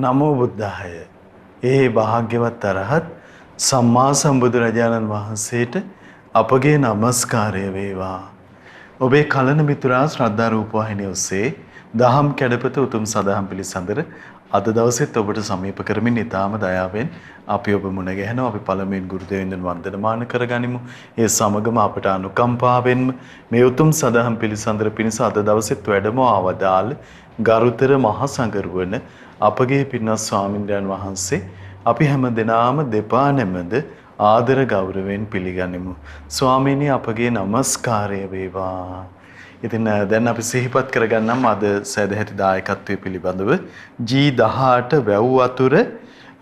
නමෝ බුද්ධාය. ඒ භාග්‍යවත් අරහත් සම්මා සම්බුදුරජාණන් වහන්සේට අපගේ নমස්කාරය වේවා. ඔබේ කලන මිතුරා ශ්‍රද්ධා රූපවාහිනිය ඔස්සේ දහම් කැඩපත උතුම් සදහම් පිළිසඳර අද දවසෙත් ඔබට සමීප කරමින් ඊටාම දයාවෙන් අපි ඔබ මුණ ගැහෙනවා. අපි පළමුවෙන් ගුරු දෙවියන් වන්දනමාන කරගනිමු. ඒ සමගම අපට අනුකම්පාවෙන්ම මේ උතුම් සදහම් පිළිසඳර පිණිස අද දවසෙත් වැඩම ආවදාල් ගරුතර මහ සංඝරුවන අපගේ පින්වත් ස්වාමින්ද්‍රයන් වහන්සේ අපි හැම දිනාම දෙපා නැමද ආදර ගෞරවයෙන් පිළිගනිමු. ස්වාමීනි අපගේ নমස්කාරය වේවා. ඉතින් දැන් අපි සිහිපත් කරගන්නම් අද සදැහැති දායකත්වයේ පිළිබඳව G18 වැව් වතුර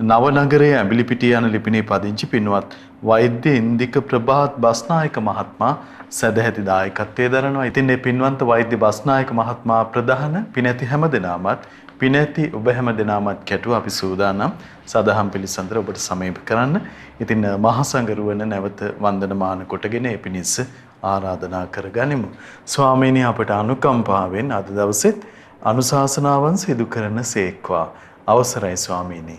නවනගරයේ ඇඹිලිපිටිය යන ලිපිනේ පදිංචි පින්වත් වෛද්‍ය ඉන්දික ප්‍රභාත් බස්නායක මහත්මයා සදැහැති දායකත්වයේ දරනවා. ඉතින් මේ පින්වන්ත වෛද්‍ය බස්නායක මහත්මයා ප්‍රධාන පිනැති හැම දිනාමත් පිනැති ඔබ හැම දිනාමත් කැටුව අපි සූදානම් සදහම් පිළිසඳර ඔබට සමීප කරන්න. ඉතින් මහා සංඝරුවන නැවත වන්දනමාන කොටගෙන ඒ පිණිස ආරාධනා කරගනිමු. ස්වාමීනි අපට අනුකම්පාවෙන් අද දවසෙත් අනුශාසනාවන් සිදු කරන සේක්වා. අවසරයි ස්වාමීනි.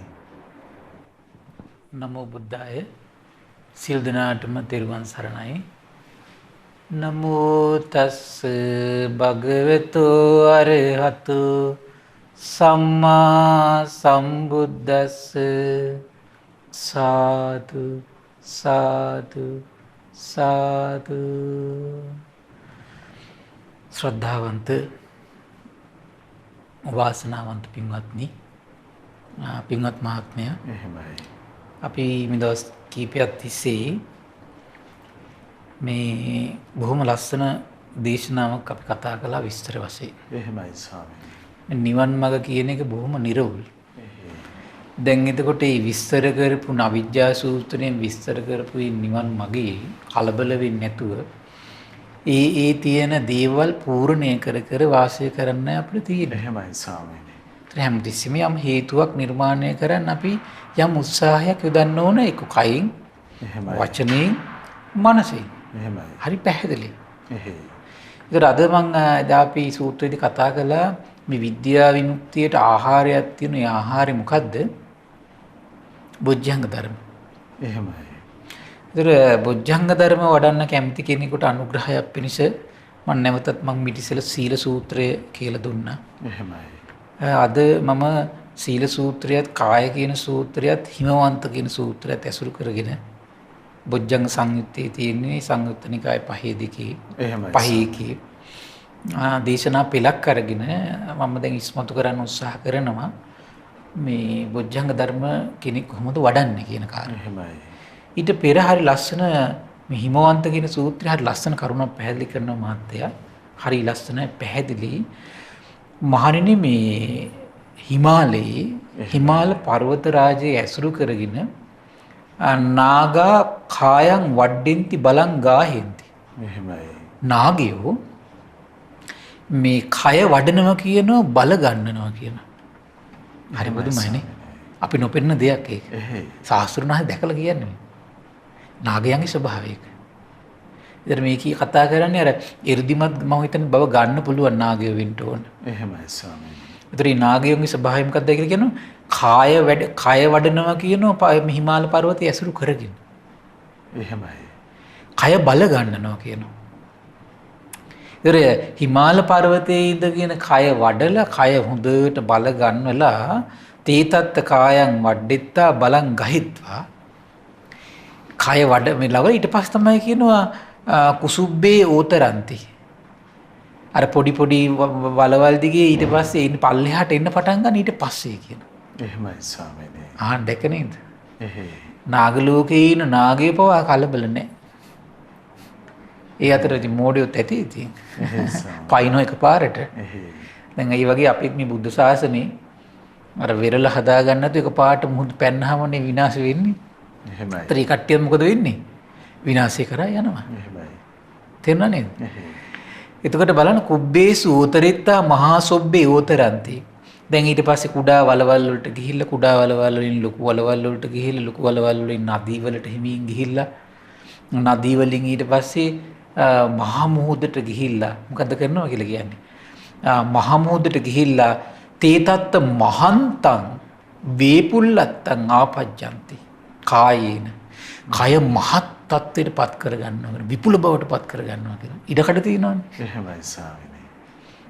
නමෝ බුද්ධාය. සිල් දනාටම තෙරුවන් සරණයි. නමෝ තස් භගවතු අරහතු සම්මා සම්බුද්දස්ස සාදු සාදු සාදු. ශ්‍රද්ධාවන්ත වාසනාවන්ත පින්වත්නි, පින්වත් මහත්මයා, එහෙමයි. අපි මේ දවස් කීපයක් තිස්සේ මේ බොහොම ලස්සන දේශනාවක් අපි කතා කළා විස්තර වශයෙන්. එහෙමයි ස්වාමීනි. නිවන් මඟ කියන එක බොහොම නිර්වුල්. දැන් එතකොට මේ විස්තර කරපු නවිජ්ජා සූත්‍රයෙන් විස්තර කරපු නිවන් මගේ කලබල වෙන්නේ නැතුව ඒ තියෙන දේවල් පූර්ණය කර කර වාසය කරන්න අපිට තියෙනවා. එහෙමයි ස්වාමීනි. හැමතිස්සෙම යම් හේතුවක් නිර්මාණය කරන්න අපි යම් උත්සාහයක් යොදන්න ඕන. ඒක කයින්, වචනයෙන්, මනසෙන්. එහෙමයි. හරි පැහැදිලි. එහෙයි. ඒකට අද මම එදා අපි සූත්‍රයේදී කතා කළා මේ විද්‍යා විමුක්තියට ආහාරයක් තියෙන. ඒ ආහාරය මොකද්ද? බොජ්ජංග ධර්ම. එහෙමයි. ඒතර බොජ්ජංග ධර්ම වඩන්න කැමති කෙනෙකුට අනුග්‍රහයක් පිණිස මම නැවතත් මම මිටිසල සීල සූත්‍රය කියලා දුන්නා. එහෙමයි. අද මම සීල සූත්‍රයත් කාය කියන සූත්‍රයත් හිමවන්ත කියන සූත්‍රයත් ඇසුරු කරගෙන බොජ්ජංග සංයුත්තේ තියෙන්නේ සංයුත්ත නිකාය පහේ දෙකේ. එහෙමයි. පහේ එකේ දේශනා පෙළක් අරගෙන මම දැන් ඉස්මතු කරන්න උත්සාහ කරනවා මේ බොජ්ජංග ධර්ම කෙනෙක් කොහොමද වඩන්නේ කියන කාරණා. එහෙමයි. ඊට පෙර හරි ලස්සන මේ හිමවන්ත කියන සූත්‍රය හරි ලස්සන කරුණක් පැහැදිලි කරනවා මහත්තයා. හරි ලස්සන පැහැදිලි. මහණෙනි මේ හිමාලයේ හිමාල පර්වත රාජයේ ඇසුරු කරගෙන නාගා කායං වඩ්ඩෙන්ති බලං ගාහෙන්ති. එහෙමයි. නාගයෝ මේ කය වඩනවා කියනවා බල ගන්නනවා කියනවා. හරි බුදුමහනේ. අපි නොපෙන්න දෙයක් ඒක. ශාස්ත්‍රඥයන් දැකලා කියන්නේ. නාගයන්ගේ ස්වභාවය ඒක. ඉතින් මේකී කතා කරන්නේ අර 이르දිමත් මම හිතන්නේ බව ගන්න පුළුවන් නාගයෝ වෙන්න ඕන. එහෙමයි ස්වාමීනි. ඉතින් නාගයන්ගේ ස්වභාවය මොකක්ද කියලා කියනවා? කය වඩනවා කියනවා හිමාල පර්වතය ඇසුරු කරගෙන. එහෙමයි. කය බල ගන්නනවා කියනවා. ඉතින් හිමාල පර්වතයේ ඉඳගෙන කය වඩලා කය හොඳට බල ගන්නලා තේතත් කායන් වඩෙත්තා බලං ගහිත්වා කය වඩ මේ ලව ඊට පස්සේ තමයි කියනවා කුසුබ්බේ ඕතරන්ති. අර පොඩි පොඩි වලවල් දිගේ ඊට පස්සේ ඉන්න පල්ලෙහාට එන්න පටන් ගන්න ඊට පස්සේ කියන. එහෙමයි ස්වාමීනි. දැක නේද? එහෙයි. නාග ලෝකේ ඉන්න නාගය පවා කලබල නැහැ. ඒ අතරදී මෝඩයොත් ඇති ඉතින්. පයින්ෝ එකපාරට. දැන් ඒ වගේ අපිත් මේ බුද්ධ ශාසනේ අර වෙරළ හදා ගන්න නැතු එකපාරට මුහුදු පැන්නහමනේ විනාශ වෙන්නේ. එහෙමයි. ඒතර ඒ කට්ටිය මොකද වෙන්නේ? විනාශය කරා යනවා. එහෙමයි. තේරුණා නේද? එතකොට බලන්න කුබ්බේසු උතරිත්තා මහා සොබ්බේ උතරන්ති. දැන් ඊට පස්සේ කුඩා වලවල් වලට ගිහිල්ලා කුඩා වලවල් වලින් ලොකු වලවල් වලට ගිහිල්ලා ලොකු වලවල් වලින් නදී වලට හිමින් ගිහිල්ලා නදී වලින් ඊට පස්සේ මහා මුහුදට ගිහිල්ලා මොකද්ද කරනවා කියලා කියන්නේ? මහා මුහුදට ගිහිල්ලා තේතත්ත මහන්තං වේපුල්ලත්තං ආපජ්ජන්ති කායේන කය මහත් තත්ත්වයට පත් කරගන්නවා විපුල බවට පත් කරගන්නවා කියලා ඉඩකඩ තියෙනවානේ. එහෙමයි ස්වාමීනි.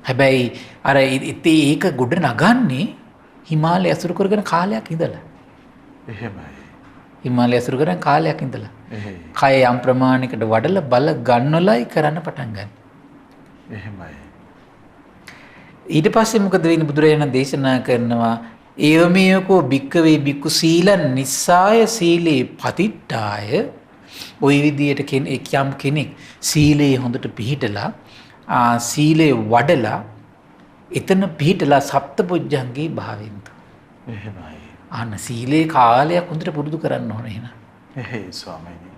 හැබැයි අර ඒක ගොඩ නගන්නේ හිමාලය ඇසුරු කරගෙන කාලයක් ඉඳලා. එහෙමයි. හිමාලය ඇසුරු කරගෙන කාලයක් ඉඳලා. එහෙයි. කය යම් ප්‍රමාණයකට වඩලා බල ගන්නලයි කරන්න පටන් ගන්න. එහෙමයි. ඊට පස්සේ මොකද වෙන්නේ බුදුරජාණන් දේශනා කරනවා ඒවමේයකෝ භික්කවේ භික්ඛු සීලං නිස්සාය සීලේ පතිට්ඨාය ওই විදියට යම් කෙනෙක් සීලේ හොඳට පිළිහිටලා සීලේ වඩලා එතන පිළිහිටලා සප්තපොඥංගේ භාවෙන්තු. එහෙමයි. අන්න සීලේ කාලයක් හොඳට පුරුදු කරන්න ඕනේ එහෙනම්. එහෙයි ස්වාමීනි.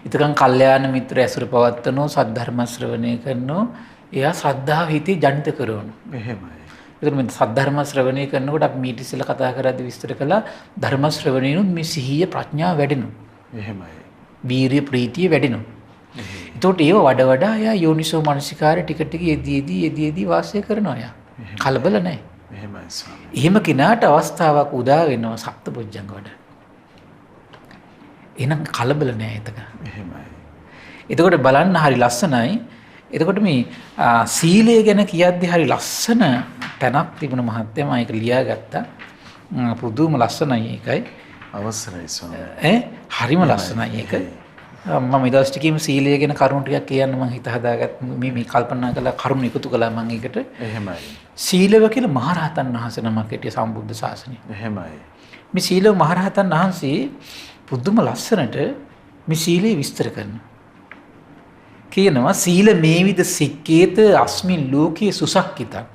ඉතකන් කල්යාණ මිත්‍ර ඇසුර පවත්වනෝ සද්ධර්ම ශ්‍රවණය කරනෝ එයා ශ්‍රද්ධාව හිතේ ජනිත කරනවා. එහෙමයි. ඒතර මේ සද්ධර්ම ශ්‍රවණය කරනකොට අපි මීට ඉස්සෙල්ලා කතා කරද්දී විස්තර කළා ධර්ම ශ්‍රවණයනොත් මේ සිහිය ප්‍රඥාව වැඩෙනවා. එහෙමයි. වීරිය ප්‍රීතිය වැඩෙනවා. එතකොට ඒව වඩ වඩා එයා යෝනිසෝ මනසිකාරය ටික ටික යෙදී වාසය කරනවා එයා. කලබල නැහැ. එහෙමයි ස්වාමීනි. එහෙම කෙනාට අවස්ථාවක් උදා වෙනවා සප්තපොඥංග වඩ. එහෙනම් කලබල නැහැ එතක. එහෙමයි. එතකොට බලන්න හරි ලස්සනයි. එතකොට මේ සීලය ගැන කියද්දි හරි ලස්සන තැනක් තිබුණ මහත්තයා මම ඒක ලියාගත්තා. පුදුම ලස්සනයි ඒකයි. අවසරයි ස්වාමීනි. හරිම ලස්සනයි ඒක. මම ඊදස් ටිකේම සීලය ගැන කරුණු ටිකක් කියන්න මම හිත හදාගත්ත මේ කල්පනා කළා කරුණු එකතු කළා මම ඒකට. එහෙමයි. සීලව කියලා මහරහතන් වහන්සේ නමක් හිටිය සම්බුද්ධ ශාසනය. එහෙමයි. මේ සීලව මහරහතන් වහන්සේ පුදුම ලස්සනට මේ සීලය විස්තර කරනවා. කියනවා සීල මේවිද සික්කේත අස්මින් ලෝකයේ සුසක්කිතං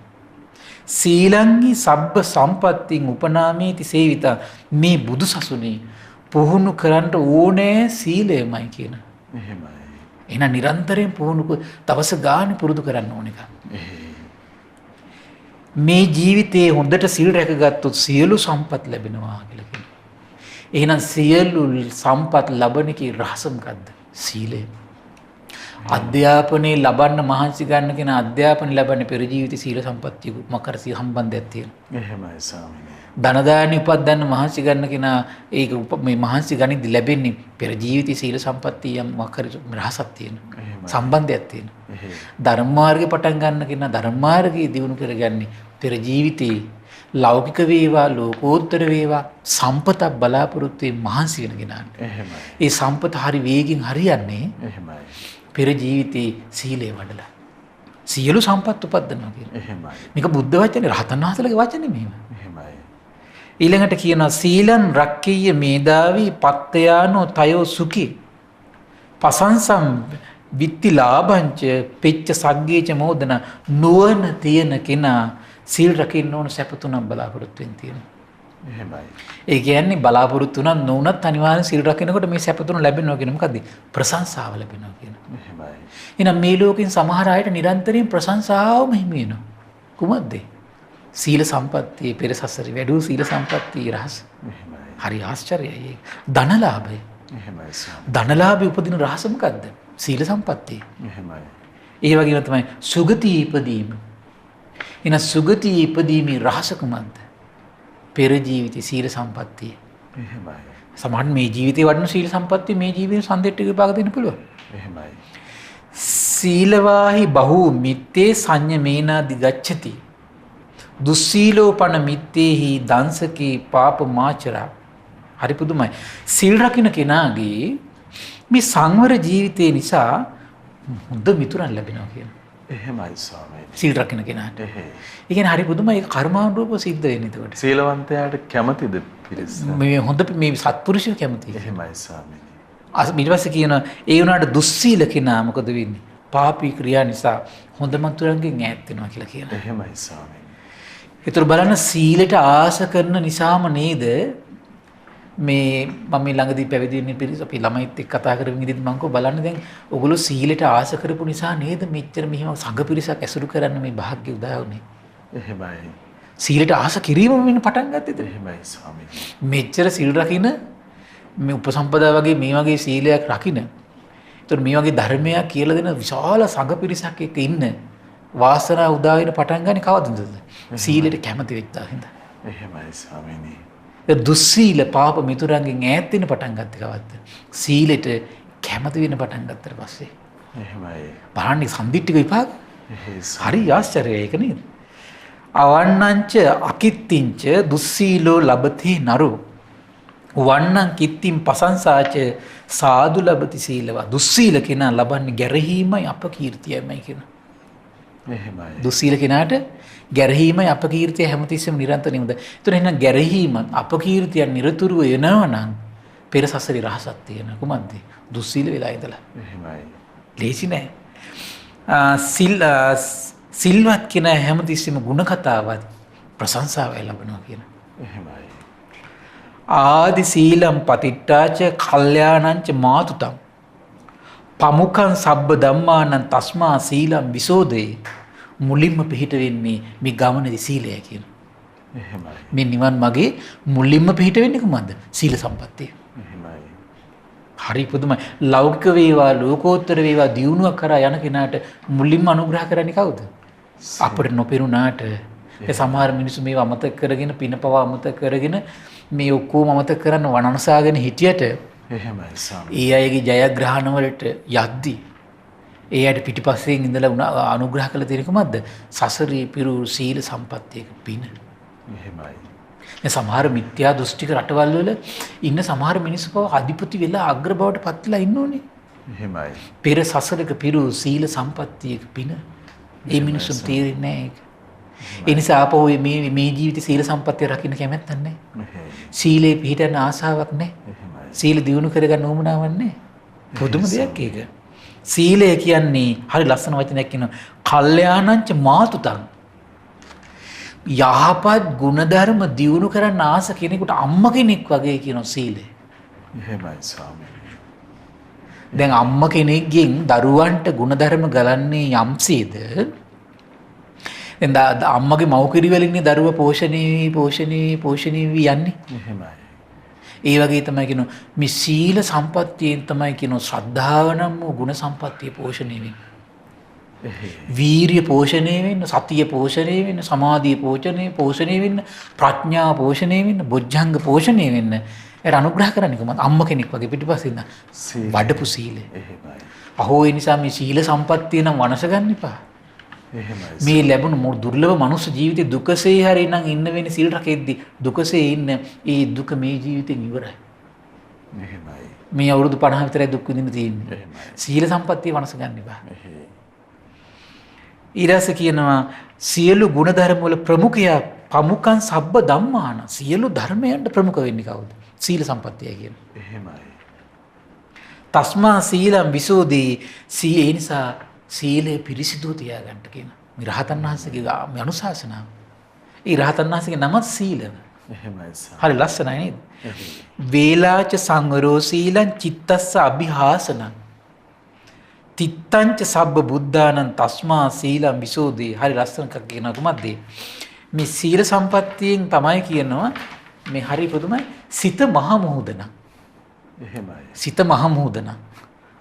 සීලංගි සබ්බ සම්පත්තින් උපනාමේති සේවිතා මේ බුදු සසුනේ පුහුණු කරන්න ඕනේ සීලයමයි කියන. එහෙමයි. එහෙනම් නිරන්තරයෙන් පුහුණු දවස ගානේ පුරුදු කරන්න ඕන එක. මේ ජීවිතේ හොඳට සීල් රැකගත්තොත් සියලු සම්පත් ලැබෙනවා කියලා කියනවා. එහෙනම් සියලු සම්පත් ලබන කී රහස මොකද්ද? සීලය. අධ්‍යාපනයේ ලබන්න මහන්සි ගන්න කෙනා අධ්‍යාපන ලැබන්නේ පෙර ජීවිතේ සීල සම්පත්තිය මකර සී සම්බන්ධයක් තියෙනවා. එහෙමයි ස්වාමීනි. ධන දානි උපදන්න මහන්සි ගන්න කෙනා ඒක මේ මහන්සි ගනිද්දි ලැබෙන්නේ පෙර ජීවිතේ සීල සම්පත්තිය මකර රහසක් තියෙනවා. සම්බන්ධයක් තියෙනවා. ධර්ම මාර්ගේ පටන් ගන්න කෙනා ධර්ම මාර්ගයේ දියුණු කරගන්නේ පෙර ජීවිතේ ලෞකික වේවා ලෝකෝත්තර වේවා සම්පතක් බලාපොරොත්තු වෙ මහන්සි වෙන කෙනාට. එහෙමයි. ඒ සම්පත හරි වේගින් හරියන්නේ එහෙමයි. පෙර ජීවිතේ සීලය වඩලා සියලු සම්පත් උපදිනවා කියලා. එහෙමයි. මේක බුද්ධ වචනේ රහතන් වහන්සේලාගේ වචනේ මෙහෙම. එහෙමයි. ඊළඟට කියනවා සීලං රක්කීය මේදාවි පත්තයානෝ තයෝ සුඛි පසංසම් විත්ති ලාභංච පෙච්ච සග්ගේච මොදන නුවණ තියෙන කෙනා සීල් රකින්න ඕන සැප තුනක් බලාපොරොත්තු වෙන තියෙනවා. එහෙමයි. ඒ කියන්නේ බලාපොරොත්තු උනත් නොඋනත් අනිවාර්යෙන් සීල් රකින්නකොට මේ සැප තුන ලැබෙනවා කියන මොකද්ද? ප්‍රශංසාව ලැබෙනවා කියන. එහෙමයි. එහෙනම් මේ ලෝකෙන් සමහර අයට නිරන්තරයෙන් ප්‍රශංසාවම හිමි වෙනවා. කුමක්ද? සීල සම්පත්තිය පෙර සසරේ වැඩි සීල සම්පත්තිය රහස. එහෙමයි. හරි ආශ්චර්යයි ඒක. ධනලාභය. එහෙමයි ස්වාමීනි. ධනලාභය උපදින රහස මොකද්ද? සීල සම්පත්තිය. එහෙමයි. ඒ වගේම තමයි සුගතිය ඉපදීම. එන සුගතිය ඉපදීමේ රහස කුමක්ද? පෙර ජීවිතේ සීල සම්පත්තිය. එහෙමයි. සමහන් මේ ජීවිතේ වඩන සීල සම්පත්තිය මේ ජීවිතේ සම්දෙට්ට විභාග දෙන්න පුළුවන්. එහෙමයි. සීලවාහි බහු මිත්තේ සංයමේනාදි ගච්ඡති. දුස්සීලෝපන මිත්තේහි දංශකේ පාප මාචරා. හරි පුදුමයි. සීල් රකින්න කෙනාගේ මේ සංවර ජීවිතේ නිසා හොඳ මිතුරන් ලැබෙනවා කියන. එහෙමයි ස්වාමීනි. සීල් රකින්න කෙනාට. එහෙයි. ඒ කියන්නේ හරි පුදුමයි ඒක කර්මානුරූපව සිද්ධ වෙන්නේ එතකොට. සීලවන්තයාට කැමතිද පිරිස? මේ හොඳ මේ සත්පුරුෂය කැමතියි. එහෙමයි ස්වාමීනි. ඊට පස්සේ කියනවා ඒ වුණාට දුස්සීල කෙනා මොකද වෙන්නේ? පාපී ක්‍රියා නිසා හොඳ මතුරන්ගෙන් ඈත් වෙනවා කියලා කියනවා. එහෙමයි ස්වාමීනි. ඒතර බලන්න සීලයට ආස කරන නිසාම නේද මේ මම මේ ළඟදී පැවිදි වෙන්න පිරිස අපි ළමයිත් එක්ක කතා කරමින් ඉඳිද්දි මම කෝ බලන්න දැන් ඔගොල්ලෝ සීලයට ආස කරපු නිසා නේද මෙච්චර මෙහෙම සංඝ පිරිසක් ඇසුරු කරන්න මේ වාග්ය උදා වුනේ. එහෙමයි. සීලයට ආස කිරීමම වෙන පටන් ගත්තේද? එහෙමයි ස්වාමීනි. මෙච්චර සීල් රකින්න මේ උපසම්පදා වගේ මේ වගේ සීලයක් රකින්න. ඒතර මේ වගේ ධර්මයක් කියලා දෙන විශාල සංඝ පිරිසක් එක්ක ඉන්න වාසනාව උදා වෙන පටන් ගන්නේ කවදද? සීලයට කැමති වෙච්ච හින්දා. එහෙමයි ස්වාමීනි. දුස්සීල පාප මිතුරන්ගෙන් ඈත් වෙන පටන් ගත්ත කවද්ද? සීලෙට කැමති වෙන පටන් ගත්තට පස්සේ. එහෙමයි. බලන්න සම්දිට්ඨික විපාක. එහෙස. හරි ආශ්චර්යයි ඒක නේද? අවන්නංච අකිත්තිංච දුස්සීලෝ ලබති නරු. වන්නං කිත්තිං පසංසාච සාදු ලබති සීලවා. දුස්සීල කෙනා ලබන්නේ ගැරහීමයි අපකීර්තියමයි කියන. එහෙමයි. දුස්සීල කෙනාට ගැරහීමයි අපකීර්තිය හැමතිස්සෙම නිරන්තරයෙන්ද. ඒතර එහෙනම් ගැරහීම අපකීර්තිය නිරතුරුව එනවා නම් පෙර සසරේ රහසක් තියෙන කුමක්ද? දුස්සීල වෙලා ඉඳලා. එහෙමයි. ලේසි නෑ. සිල්වත් කෙනා හැමතිස්සෙම ಗುಣ කතාවත් ප්‍රශංසාවයි ලබනවා කියන. එහෙමයි. ආදි සීලම් පතිට්ඨාච කල්යාණංච මාතුතං පමුඛං සබ්බ ධම්මානං තස්මා සීලම් විසෝදේ. මුලින්ම පිහිට වෙන්නේ මේ ගමනේදී සීලය කියන. එහෙමයි. මේ නිවන් මාගේ මුලින්ම පිහිට වෙන්නේ කොහොමද? සීල සම්පත්තිය. එහෙමයි. හරි පුදුමයි. ලෞකික වේවා ලෝකෝත්තර වේවා දියුණුවක් කරා යන කෙනාට මුලින්ම අනුග්‍රහ කරන්නේ කවුද? අපිට නොපෙරුණාට ඒ සමහර මිනිස්සු මේව අමතක කරගෙන පිනපව අමතක කරගෙන මේ ඔක්කොම අමතක කරන්න වනනසාගෙන හිටියට එහෙමයි ස්වාමී. ඒ අයගේ ජයග්‍රහණ වලට යද්දී ඒ අයට පිටිපස්සෙන් ඉඳලා අනුග්‍රහ කළ තියෙන කොහොමද? සසරේ පිරු සීල සම්පත්තියක පින. එහෙමයි. මේ සමහර මිත්‍යා දෘෂ්ටික රටවල් වල ඉන්න සමහර මිනිස්සු පව අධිපති වෙලා අග්‍ර බවට පත් වෙලා ඉන්නෝනේ. එහෙමයි. පෙර සසරක පිරු සීල සම්පත්තියක පින. ඒ මිනිස්සුන් තේරෙන්නේ නැහැ ඒක. ඒ නිසා ආපහු මේ ජීවිතේ සීල සම්පත්තිය රකින්න කැමැත්තක් නැහැ. එහෙමයි. සීලේ පිළිටන ආසාවක් නැහැ. එහෙමයි. සීල දියුණු කරගන්න උවමනාවක් නැහැ. පුදුම දෙයක් ඒක. සීලය කියන්නේ හරි ලස්සන වචනයක් කියනවා. කල්යාණංච මාතුතං. යහපත් ගුණධර්ම දියුණු කරන්න ආස කෙනෙකුට අම්ම කෙනෙක් වගේ කියනවා සීලය. එහෙමයි ස්වාමී. දැන් අම්ම කෙනෙක්ගෙන් දරුවන්ට ගුණධර්ම ගලන්නේ යම්සේද? දැන් අම්මගේ මව් කිරි වලින්නේ දරුවා පෝෂණය වී යන්නේ. එහෙමයි. ඒ වගේ තමයි කියනවා මේ සීල සම්පත්තියෙන් තමයි කියනවා ශ්‍රද්ධාව නම් වූ ගුණ සම්පත්තිය පෝෂණය වෙන්නේ. වීරිය පෝෂණය වෙන්න, සතිය පෝෂණය වෙන්න, සමාධිය පෝෂණය වෙන්න, ප්‍රඥා පෝෂණය වෙන්න, බොජ්ජංග පෝෂණය වෙන්න. ඒට අනුග්‍රහ කරන්නේ කොහොමද? අම්ම කෙනෙක් වගේ පිටිපස්සේ ඉන්න වඩපු සීලය. එහෙමයි. අහෝ ඒ නිසා මේ සීල සම්පත්තිය නම් වනස ගන්න එපා. එහෙමයි. මේ ලැබුණු දුර්ලභ මනුස්ස ජීවිතේ දුකසේ හරි නම් ඉන්න වෙන්නේ සීල් රැකෙද්දි. දුකසේ ඉන්න ඒ දුක මේ ජීවිතෙන් ඉවරයි. එහෙමයි. මේ අවුරුදු 50 විතරයි දුක් විඳින්න තියෙන්නේ. එහෙමයි. සීල සම්පත්තිය වනස ගන්න එපා. එහෙයි. ඊරස කියනවා සියලු ගුණධර්ම වල ප්‍රමුඛයා පමුකන් සබ්බ ධම්මාන. සියලු ධර්මයන්ට ප්‍රමුඛ වෙන්නේ කවුද? සීල සම්පත්තිය කියන. එහෙමයි. තස්මා සීලම් විසෝදී ඒ නිසා සීලය පිරිසිදු තියාගන්න කියන. මේ රහතන් වහන්සේගේ මේ අනුශාසනාව. ඒ රහතන් වහන්සේගේ නම සීලව. එහෙමයි ස්වාමී. හරි ලස්සනයි නේද? වේලාච සංවරෝ සීලං චිත්තස්ස අභිහාසනං තිත්තංච සබ්බ බුද්ධානං තස්මා සීලං විසෝදී. හරි ලස්සනක් කියනවා කොහොමද? මේ සීල සම්පත්තියෙන් තමයි කියනවා මේ හරි පුදුමයි සිත මහ මුහුදන. එහෙමයි. සිත මහ මුහුදන.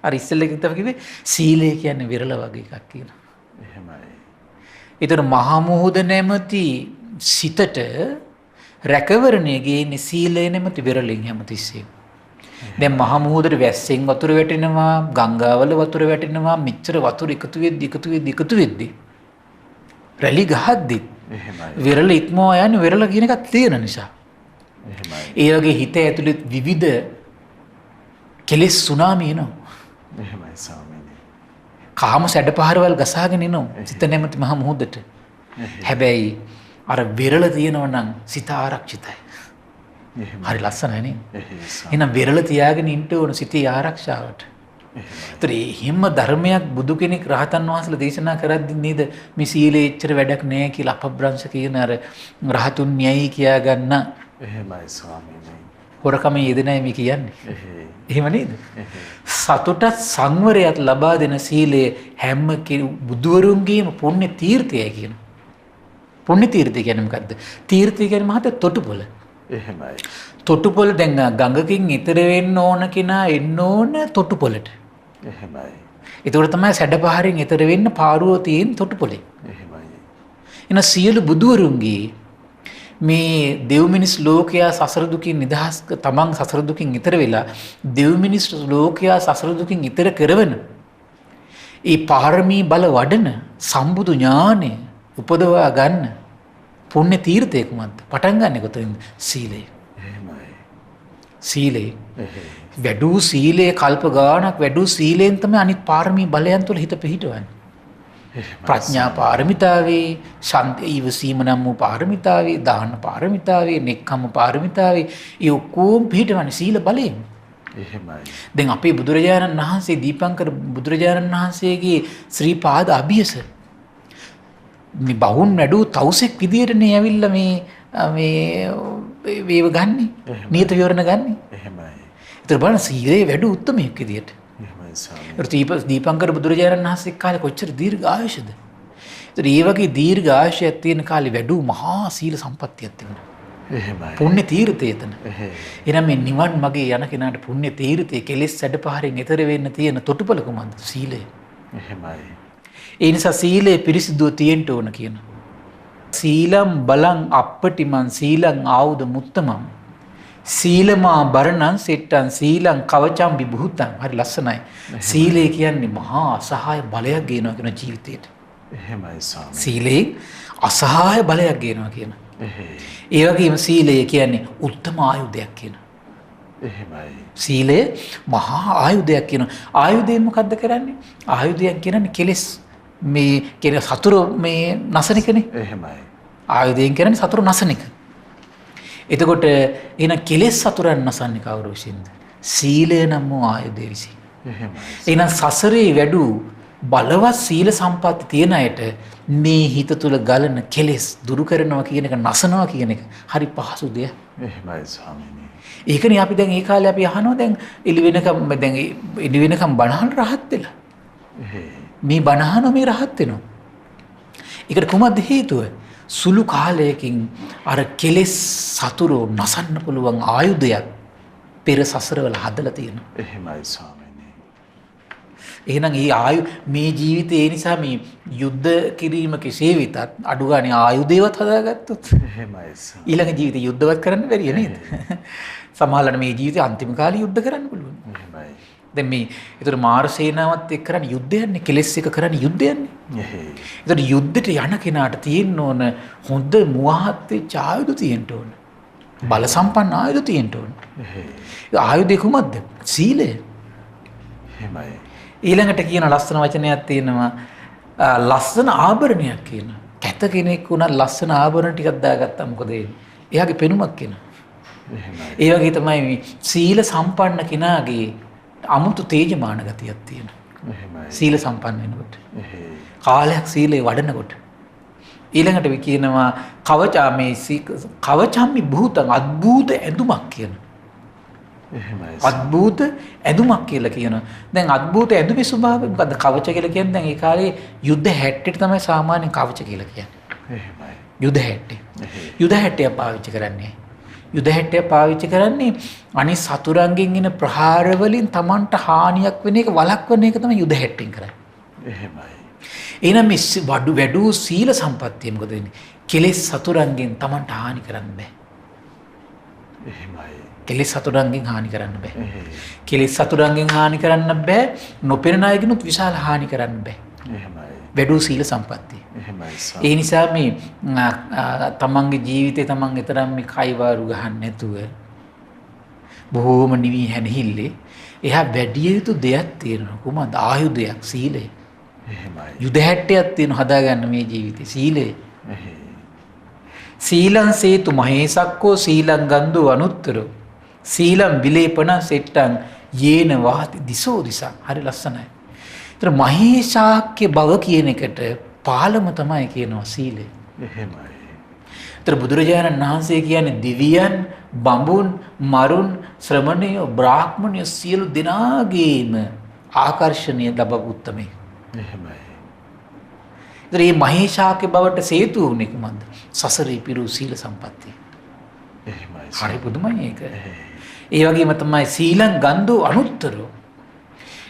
අර ඉස්සෙල්ලා කිව්වේ සීලය කියන්නේ විරල වගේ එකක් කියලා. එහෙමයි. ඒතර මහ මුහුද නැමැති සිතට රැකවරණය ගේන්නේ සීලය නැමැති විරලෙන් හැමතිස්සෙම. දැන් මහ මුහුදට වැස්සෙන් වතුර වැටෙනවා, ගංගාවල වතුර වැටෙනවා, මෙච්චර වතුර එකතු වෙද්දි රැලි ගහද්දි එහෙමයි. විරල ඉක්මවා යන්නේ විරල කියන එකක් තියෙන නිසා. එහෙමයි. ඒ වගේ හිත ඇතුළේ විවිධ කෙලෙස් සුනාමි එනවා. එහෙමයි ස්වාමීනි. කාම සැඩපහරවල් ගසාගෙන එනවා සිත නැමැති මහ මුහුදට. හැබැයි අර විරල තියෙනවා නම් සිත ආරක්ෂිතයි. එහෙමයි. හරි ලස්සනයි නේ. එහෙයි ස්වාමී. එහෙනම් විරල තියාගෙන ඉන්න ඕන සිතේ ආරක්ෂාවට. ඒතර එහෙම ධර්මයක් බුදු කෙනෙක් රහතන් වහන්සේලා දේශනා කරද්දී නේද මේ සීලේ එච්චර වැඩක් නැහැ කියලා අපබ්‍රංශ කියන අර රහතුන් න්‍යයයි කියා ගන්න එහෙමයි ස්වාමීනි. හොරකම යෙදෙනයි මේ කියන්නේ. එහෙයි. එහෙම නේද? එහෙයි. සතුටත් සංවරයත් ලබා දෙන සීලය හැම බුදුවරුන්ගේම පුණ්‍ය තීර්ථයයි කියන. පුණ්‍ය තීර්ථය කියන්නේ මොකද්ද? තීර්ථය කියන්නේ මහත තොටුපොළ. එහෙමයි. තොටුපොළ දැන් ගඟකින් ඈතර වෙන්න ඕන කෙනා එන්න ඕන තොටුපොළට. එහෙමයි. ඒතකොට තමයි සැඩපහරින් ඈතර වෙන්න පාරුව තියෙන තොටුපොළේ. එහෙමයි. එන සියලු බුදුවරුන්ගේ මේ දෙව් මිනිස් ලෝකයා සසර දුකින් නිදහස් තමන් සසර දුකින් ඈතර වෙලා දෙව් මිනිස් ලෝකයා සසර දුකින් ඈතර කරවන ඒ පාරමී බල වඩන සම්බුදු ඥානෙ උපදවා ගන්න පුණ්‍ය තීර්ථයක් මත පටන් ගන්න කොතනින්ද? සීලය. සීලය. වැඩූ සීලයේ කල්ප ගාණක් වැඩූ සීලෙන් තමයි අනිත් පාරමී බලයන් තුළ හිත පිහිටවන්නේ. ප්‍රඥා පාරමිතාවේ, ශාන්ති ඊවසීම නම් වූ පාරමිතාවේ, දාන පාරමිතාවේ, නෙක්ඛම්ම පාරමිතාවේ ඒ ඔක්කොම පිහිටවන්නේ සීල බලයෙන්. එහෙමයි. දැන් අපේ බුදුරජාණන් වහන්සේ දීපංකර බුදුරජාණන් වහන්සේගේ ශ්‍රී පාද අභියස මේ බහුන් වැඩූ තවුසෙක් විදියටනේ ඇවිල්ලා මේ වේව ගන්නෙ. නියත විවරණ ගන්නෙ. එහෙමයි. ඒතර බලන්න සීලේ වැඩි උත්තරමයක් විදියට. එහෙමයි ස්වාමී. ඒතර දීපංකර බුදුරජාණන් වහන්සේ කාලේ කොච්චර දීර්ඝ ආයුෂද? ඒතර මේ වගේ දීර්ඝ ආයුෂයක් තියෙන කාලේ වැඩි මහා සීල සම්පත්තියක් තිබුණා. එහෙමයි. පුණ්‍ය තීර්ථය එතන. එහෙනම් මේ නිවන් මගේ යන කෙනාට පුණ්‍ය තීර්ථයේ කෙලෙස් සැඩපහරින් ඈතර වෙන්න තියෙන තොටුපළ කුමක්ද? සීලය. එහෙමයි. ඒ නිසා සීලය පිරිසිදුව තියෙන්න ඕන කියන. සීලම් බලං අප්පටිමන් සීලං ආයුධ මුත්තමං සීලමා බරණං සෙට්ටං සීලං කවචම් විභූතං. හරි ලස්සනයි. සීලය කියන්නේ මහා අසහාය බලයක් ගේනවා කියන ජීවිතේට. එහෙමයි ස්වාමී. සීලේ අසහාය බලයක් ගේනවා කියන. ඒ වගේම සීලය කියන්නේ උත්තම ආයුධයක් කියන. එහෙමයි. සීලය මහා ආයුධයක් කියන. ආයුධයෙන් මොකද්ද කරන්නේ? ආයුධයක් කියන්නේ කෙලෙස් මේ කියන සතුරු මේ නසන එකනේ. එහෙමයි. ආයුධයෙන් කියන්නේ සතුරු නසන එක. එතකොට එන කෙලෙස් සතුරන් නසන්නේ කවුරු විසින්ද? සීලය නම් වූ ආයුධය විසින්. එහෙමයි. එහෙනම් සසරේ වැඩූ බලවත් සීල සම්පatti තියන අයට මේ හිත තුළ ගලන කෙලෙස් දුරු කරනවා කියන එක නසනවා කියන එක හරි පහසු දෙයක්. එහෙමයි ස්වාමීනි. ඒකනේ අපි දැන් ඒ කාලේ අපි අහනවා දැන් එළි වෙනකම් බණහන් රහත් වෙලා. මේ බණහන මේ රහත් වෙනවා. ඒකට කොහොමද හේතුව? සුළු කාලයකින් අර කෙලෙස් සතුරු නසන්න පුළුවන් ආයුධයක් පෙර සසරවල හදලා තියෙනවා. එහෙමයි ස්වාමීනි. එහෙනම් මේ ජීවිතේ නිසා මේ යුද්ධ කිරීම කෙසේ වෙතත් අඩු ගානේ ආයුධයවත් හදාගත්තොත් එහෙමයි. ඊළඟ ජීවිතේ යුද්ධවත් කරන්න බැරිය නේද? සමහරවිට මේ ජීවිතේ අන්තිම කාලේ යුද්ධ කරන්න පුළුවන්. එහෙමයි. දැන් මේ ඒතර මාර සේනාවත් එක්ක කරන්නේ යුද්ධයන්නේ කෙලෙස් එක කරන්නේ යුද්ධයන්නේ. ඒතර යුද්ධෙට යන කෙනාට තියෙන්න ඕන හොඳ මුවහත් වෙච්ච ආයුධ තියෙන්න ඕන. බල සම්පන්න ආයුධ තියෙන්න ඕන. ආයුධය කුමක්ද? සීලය. එහෙමයි. ඊළඟට කියන ලස්සන වචනයක් තියෙනවා ලස්සන ආභරණයක් කියන. කැත කෙනෙක් උනත් ලස්සන ආභරණ ටිකක් දාගත්තා මොකද වෙන්නේ? එයාගේ පෙනුමක් කියන. එහෙමයි. ඒ වගේ තමයි මේ සීල සම්පන්න කෙනාගේ අමුතු තේජමාන ගතියක් තියෙනවා. එහෙමයි. සීල සම්පන්න වෙනකොට. කාලයක් සීලේ වඩනකොට. ඊළඟට අපි කියනවා කවචම්මි භූතං අද්භූත ඇඳුමක් කියන. එහෙමයි. අද්භූත ඇඳුමක් කියලා කියනවා. දැන් අද්භූත ඇඳුමේ ස්වභාවය මොකද්ද? කවච කියලා කියන්නේ දැන් ඒ කාලේ යුද්ධ හැට්ටේට තමයි සාමාන්‍යයෙන් කවච කියලා කියන්නේ. එහෙමයි. යුද්ධ හැට්ටේ. යුද්ධ හැට්ටේ පාවිච්චි කරන්නේ. යුද හැට්ටය පාවිච්චි කරන්නේ අනිත් සතුරන්ගෙන් එන ප්‍රහාර වලින් Tamanට හානියක් වෙන එක වළක්වන එක තමයි යුද හැට්ටෙන් කරන්නේ. එහෙමයි. එහෙනම් මේ වැඩූ සීල සම්පත්තිය මොකද වෙන්නේ? කෙලෙස් සතුරන්ගෙන් Tamanට හානි කරන්න බෑ. එහෙමයි. කෙලෙස් සතුරන්ගෙන් හානි කරන්න බෑ. කෙලෙස් සතුරන්ගෙන් හානි කරන්න බෑ. නොපෙනෙන අයගෙනුත් විශාල හානි කරන්න බෑ. එහෙමයි. වැඩූ සීල සම්පත්තිය. එහෙමයි. ඒ නිසා මේ තමන්ගේ ජීවිතේ තමන් ඊතරම් මේ කයිවාරු ගහන්න නැතුව බොහෝම නිවි හැනහිල්ලේ එහා වැඩි යුතු දෙයක් තියෙනවා. කොහොමද? ආයුධයක් සීලය. එහෙමයි. යුද හැට්ටයක් තියෙන හදාගන්න මේ ජීවිතේ සීලය. එහෙයි. සීලං සේතු මහේසක්කෝ සීලං ගන්ධෝ අනුත්තරෝ සීලං විලේපන සෙට්ටං යේන වාති දිසෝ දිසා. හරි ලස්සනයි. ඒතර මහේශාක්‍ය බව කියන එකට පාලම තමයි කියනවා සීලය. එහෙමයි. ඒතර බුදුරජාණන් වහන්සේ කියන්නේ දිව්‍යයන්, බඹුන්, මරුන්, ශ්‍රමණයෝ, බ්‍රාහ්මණයෝ සියලු දෙනාගේම ආකර්ෂණීය ලැබපු උත්තමයි. එහෙමයි. ඒතර මේ මහේශාක්‍ය බවට හේතු වුනේ කොහොමද? සසරේ පිරු සීල සම්පත්තිය. එහෙමයි. හරි පුදුමයි ඒක. ඒ වගේම තමයි සීලං ගන්ධෝ අනුත්තරෝ.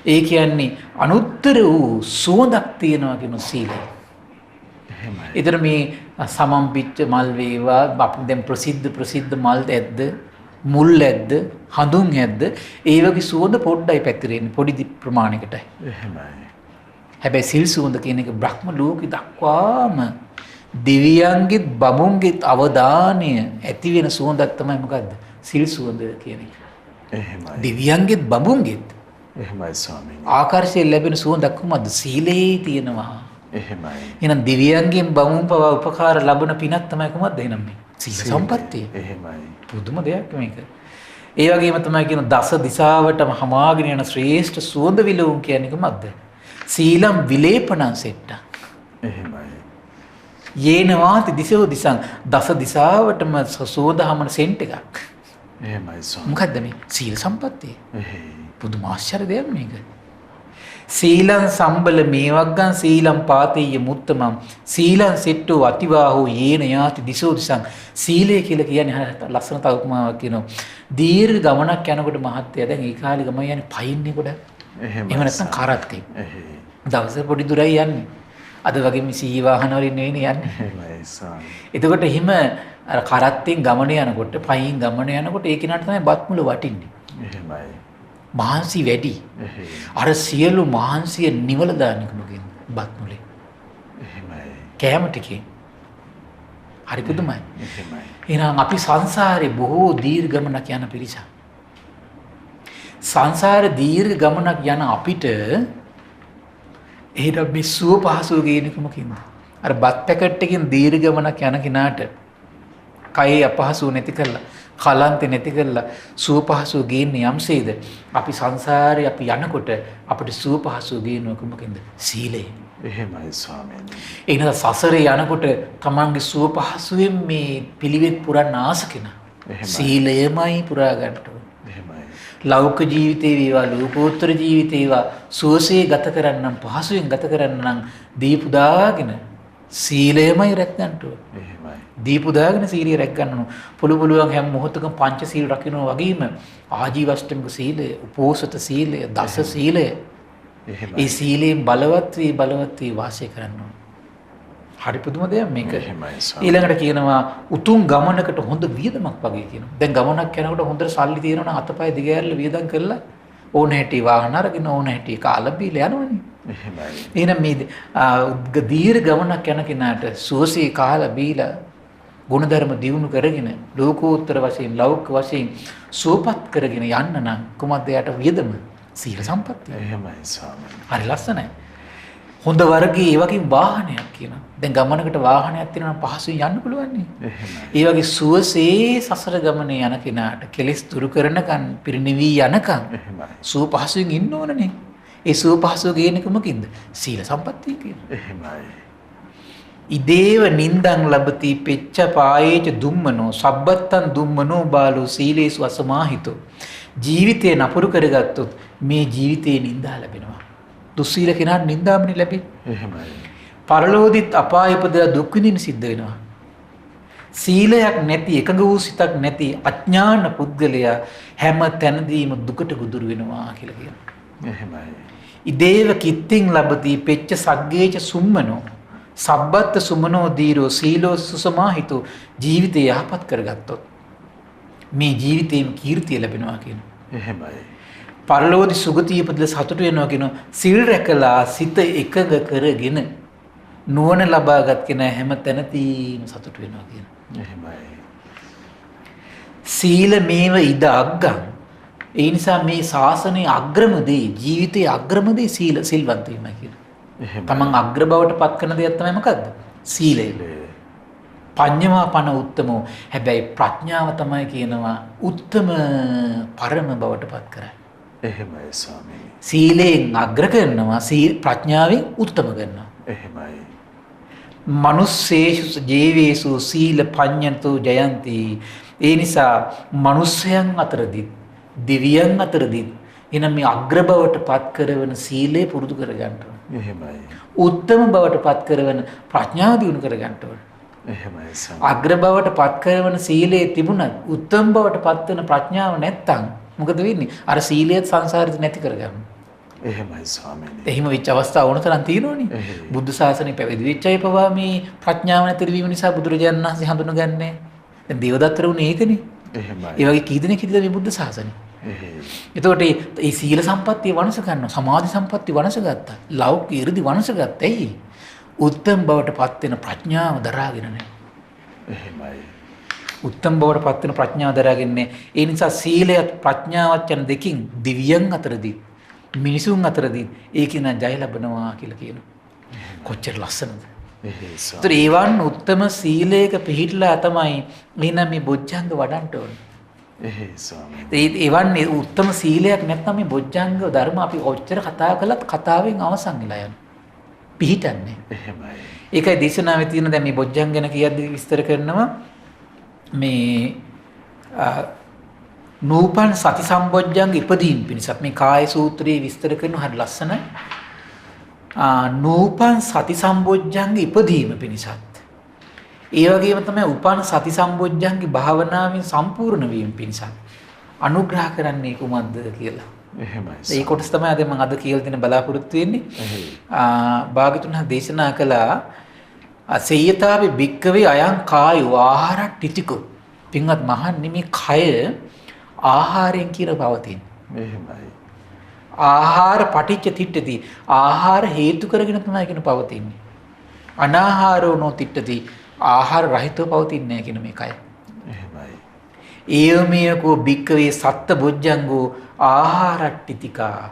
ඒ කියන්නේ අනුත්තර වූ සුවඳක් තියෙනවා කියන සීලය. එහෙමයි. ඒතර මේ සමම්පිච්ච මල් වේවා අපි දැන් ප්‍රසිද්ධ මල් ඇද්ද මුල් ඇද්ද හඳුන් ඇද්ද ඒ වගේ සුවඳ පොඩ්ඩයි පැතිරෙන්නේ පොඩි ප්‍රමාණයකට. එහෙමයි. හැබැයි සිල් සුවඳ කියන එක බ්‍රහ්ම ලෝකෙ දක්වාම දෙවියන්ගෙත් බඹුන්ගෙත් අවධානය ඇති වෙන සුවඳක් තමයි මොකද්ද? සිල් සුවඳ කියන එක. එහෙමයි. දෙවියන්ගෙත් බඹුන්ගෙත් එහෙමයි ස්වාමීනි. ආකර්ෂය ලැබෙන සුවඳක් කොහොමද? සීලේ තියෙනවා. එහෙමයි. එහෙනම් දෙවියන්ගෙන් බඹුන් පවා උපකාර ලැබෙන පිනක් තමයි කොහොමද එහෙනම් මේ? සීල සම්පත්තිය. එහෙමයි. පුදුම දෙයක් මේක. ඒ වගේම තමයි කියන දස දිසාවටම හමාගෙන යන ශ්‍රේෂ්ඨ සුවඳ විලවුන් කියන්නේ කොහොමද? සීලම් විලේපනං සෙට්ටා. එහෙමයි. යේනවාති දිසෝ දිසං දස දිසාවටම සුවඳ හමන සෙන්ට් එකක්. එහෙමයි ස්වාමී. මොකද්ද මේ? සීල සම්පත්තිය. එහෙයි. පුදුම ආශ්චර්ය දෙයක් මේක. සීලං සම්බල මේවග්ගං සීලං පාතේය මුත්තමං සීලං සෙට්ටෝ අතිවාහෝ යේන යාති දිසෝ දිසං සීලය කියලා කියන්නේ ලස්සන තව උපමාවක් කියනවා. දීර්ඝ ගමනක් යනකොට මහත්තයා දැන් ඒ කාලේ ගමන යන්නේ පයින්නේ කොට. එහෙම නැත්නම් කරත්තේ. දවස් පොඩි දුරයි යන්නේ. අද වගේ මිසී වාහන වලින් නෙවෙයි යන්නේ. එහෙමයි ස්වාමී. එතකොට එහෙම අර කරත්තෙන් ගමන යනකොට පයින් ගමන යනකොට ඒ කෙනාට තමයි බත් මුල වටින්නේ. එහෙමයි. මහන්සි වැඩි. අර සියලු මහන්සිය නිවල දාන්නේ මොකෙන්ද? බත් මුලේ. එහෙමයි. කෑම ටිකේ. හරි පුදුමයි. එහෙමයි. එහෙනම් අපි සංසාරේ බොහෝ දීර්ඝ ගමනක් යන පිරිසක්. සංසාර දීර්ඝ ගමනක් යන අපිට එහෙනම් මේ සුව පහසුව ගේන්නේ කොමකින්ද? අර බත් පැකට් එකෙන් දීර්ඝ ගමනක් යන කෙනාට කයේ අපහසුව නැති කරලා කලන්තේ නැති කරලා සුව පහසුව ගේන්නේ යම්සේද අපි සංසාරේ අපි යනකොට අපිට සුව පහසුව ගේන්නේ කොමකින්ද? සීලය. එහෙමයි ස්වාමීනි. ඒ නිසා සසරේ යනකොට තමන්ගේ සුව පහසුවෙන් මේ පිළිවෙත් පුරන්න ආස කෙනා සීලයමයි පුරා ගන්න ඕනේ. එහෙමයි. ලෞකික ජීවිතේ වේවා ලෝකෝත්තර ජීවිතේ වේවා සුවසේ ගත කරන්නම් පහසුවෙන් ගත කරන්නම් දීපු දාගෙන සීලයමයි රැක ගන්න ඕනේ. එහෙමයි. දීපු දාගෙන සීලය රැක ගන්න ඕන. පුළුවන් හැම මොහොතකම පංච සීල් රකින්නවා වගේම ආජීවශ්‍රමික සීලය, උපෝසත සීලය, දස සීලය ඒ සීලයෙන් බලවත් වී වාසය කරන්න ඕන. හරි පුදුම දෙයක් මේක. ඊළඟට කියනවා උතුම් ගමනකට හොඳ වියදමක් වගේ කියනවා. දැන් ගමනක් යනකොට හොඳට සල්ලි තියෙනවා නම් අතපය දිගහැරලා වියදම් කරලා ඕන හැටි වාහන අරගෙන ඕන හැටි කාලා බීලා යනවනේ. එහෙමයි. එහෙනම් මේ දීර්ඝ ගමනක් යන කෙනාට සුවසේ කාලා බීලා ගුණධර්ම දියුණු කරගෙන ලෝකෝත්තර වශයෙන් ලෞකික වශයෙන් සුවපත් කරගෙන යන්න නම් කොහොමද යට වියදම? සීල සම්පත්තිය. එහෙමයි ස්වාමීනි. හරි ලස්සනයි. හොඳ වර්ගයේ ඒ වගේ වාහනයක් කියනවා. දැන් ගමනකට වාහනයක් තියෙනවා පහසුවෙන් යන්න පුළුවන් නේ. එහෙමයි. ඒ වගේ සුවසේ සසර ගමනේ යන කෙනාට කෙලෙස් දුරු කරනකන් පිරිනිවි යනකන් එහෙමයි. සුව පහසුවෙන් ඉන්න ඕනනේ. ඒ සුව පහසුව ගේන්නේ කොමකින්ද? සීල සම්පත්තිය කියනවා. එහෙමයි. ඉදේව නින්දං ලබති පෙච්ච පායේච දුම්මනෝ සබ්බත්තං දුම්මනෝ බාලෝ සීලේසු අසමාහිතෝ ජීවිතේ නපුරු කරගත්තොත් මේ ජීවිතේ නින්දා ලැබෙනවා. දුස්සීල කෙනාට නින්දාමනේ ලැබෙන්නේ. එහෙමයි. පරලෝදිත් අපාය උපදලා දුක් විඳින්න සිද්ධ වෙනවා. සීලයක් නැති එකඟ වූ සිතක් නැති අඥාන පුද්ගලයා හැම තැනදීම දුකට ගොදුරු වෙනවා කියලා කියනවා. එහෙමයි. ඉදේව කිත්තිං ලබති පෙච්ච සග්ගේච සුම්මනෝ සබ්බත් සුමනෝ දීරෝ සීලෝ සුසමාහිතෝ ජීවිතය යහපත් කරගත්තොත් මේ ජීවිතේම කීර්තිය ලැබෙනවා කියනවා. එහෙමයි. පරලෝකදී සුගතිය ඉපදලා සතුට වෙනවා කියනවා. සිල් රැකලා සිත එකඟ කරගෙන නුවණ ලබාගත් කෙනා හැම තැනදීම සතුට වෙනවා කියනවා. එහෙමයි. සීල මේව ඉද අග්ගං. ඒ නිසා මේ ශාසනයේ අග්‍රමදී ජීවිතයේ අග්‍රමදී සිල්වන්ත වීමයි කියනවා. තමන් අග්‍ර බවට පත් කරන දෙයක් තමයි මොකද්ද? සීලය. පඤ්ඤා පන උත්තමෝ. හැබැයි ප්‍රඥාව තමයි කියනවා උත්තම පරම බවට පත් කරන්නේ. එහෙමයි ස්වාමීනි. සීලයෙන් අග්‍ර කරනවා ප්‍රඥාවෙන් උත්තම කරනවා. එහෙමයි. මනුස්සේසු ජීවේසු සීල පඤ්ඤන්තෝ ජයන්ති. ඒ නිසා මනුස්සයන් අතරදී දිව්‍යයන් අතරදී එනම් මේ අග්‍ර බවට පත් කරන සීලය පුරුදු කර ගන්න ඕනේ. එහෙමයි. උත්තම බවට පත් කරන ප්‍රඥාව දිනු කර ගන්න ඕනේ. එහෙමයි. අග්‍ර බවට පත් කරන සීලයේ තිබුණත් උත්තම බවට පත් වෙන ප්‍රඥාව නැත්තම් මොකද වෙන්නේ? අර සීලයත් සංසාරෙත් නැති කරගන්න. එහෙමයි ස්වාමීනි. එහෙම වෙච්ච අවස්ථා ඕන තරම් තියෙනවනේ. බුද්ධ ශාසනය පැවිදි වෙච්ච අය පවා මේ ප්‍රඥාව නැති වීම නිසා බුදුරජාණන් වහන්සේ හඳුනගන්නේ. දැන් දේවදත්තර උනේ ඒකනේ. එහෙමයි. ඒ වගේ කී දෙනෙක් හිටියද මේ බුද්ධ ශාසනය? එතකොට මේ සීල සම්පත්තිය වනස ගන්නවා, සමාධි සම්පත්තිය වනස ගත්තා, ලෞකික 이르දි වනස ගත්තා. ඇයි? උත්තම බවට පත් වෙන ප්‍රඥාව දරාගෙන නැහැ. එහෙමයි. උත්තම බවට පත් වෙන ප්‍රඥාව දරාගෙන නැහැ. ඒ නිසා සීලයත් ප්‍රඥාවත් යන දෙකින් දිව්‍යයන් අතරදී මිනිසුන් අතරදී ඒකින ජය ලැබනවා කියලා කියනවා. කොච්චර ලස්සනද? ඒතර ඒවන් උත්තම සීලයක පිහිටලා තමයි එහෙනම් මේ බොජ්ජංග වඩන්න ඕනේ. ඒවන් උත්තම සීලයක් නැත්නම් මේ බොජ්ජංග ධර්ම අපි ඔච්චර කතා කළත් කතාවෙන් අවසන් වෙලා යනවා. පිහිටන්නේ. එහෙමයි. ඒකයි දේශනාවේ තියෙන දැන් මේ බොජ්ජංග ගැන කියද්දි විස්තර කරනවා මේ නූපන් සති සම්බොජ්ජංග ඉපදීම් පිණිසත් මේ කාය සූත්‍රයේ විස්තර කරන හරි ලස්සනයි. නූපන් සති සම්බොජ්ජංග ඉපදීම පිණිසත් ඒ වගේම තමයි උපන් සති සම්බොජ්ජංගේ භාවනාවෙන් සම්පූර්ණ වීම පිණිසත් අනුග්‍රහ කරන්නේ කුමක්ද කියලා. එහෙමයි. ඒ කොටස තමයි අද මම අද කියලා දෙන්න බලාපොරොත්තු වෙන්නේ. භාගතුන් දේශනා කළා සේයතාවේ භික්කවේ අයං කායෝ ආහාරට්ඨිතිකෝ. පින්වත් මහන්නේ මේ කය ආහාරයෙන් කියලා පවතින. එහෙමයි. ආහාර පටිච්ච තිට්ඨති. ආහාර හේතු කරගෙන තමයි කියන පවතින්නේ. අනාහාරෝ නොතිට්ඨති. ආහාර රහිතව පවතින්නේ නැහැ කියන මේකයි. එහෙමයි. ඒවමියකෝ භික්කවේ සත්ත බොජ්ජංගෝ ආහාරට්ඨිතිකා.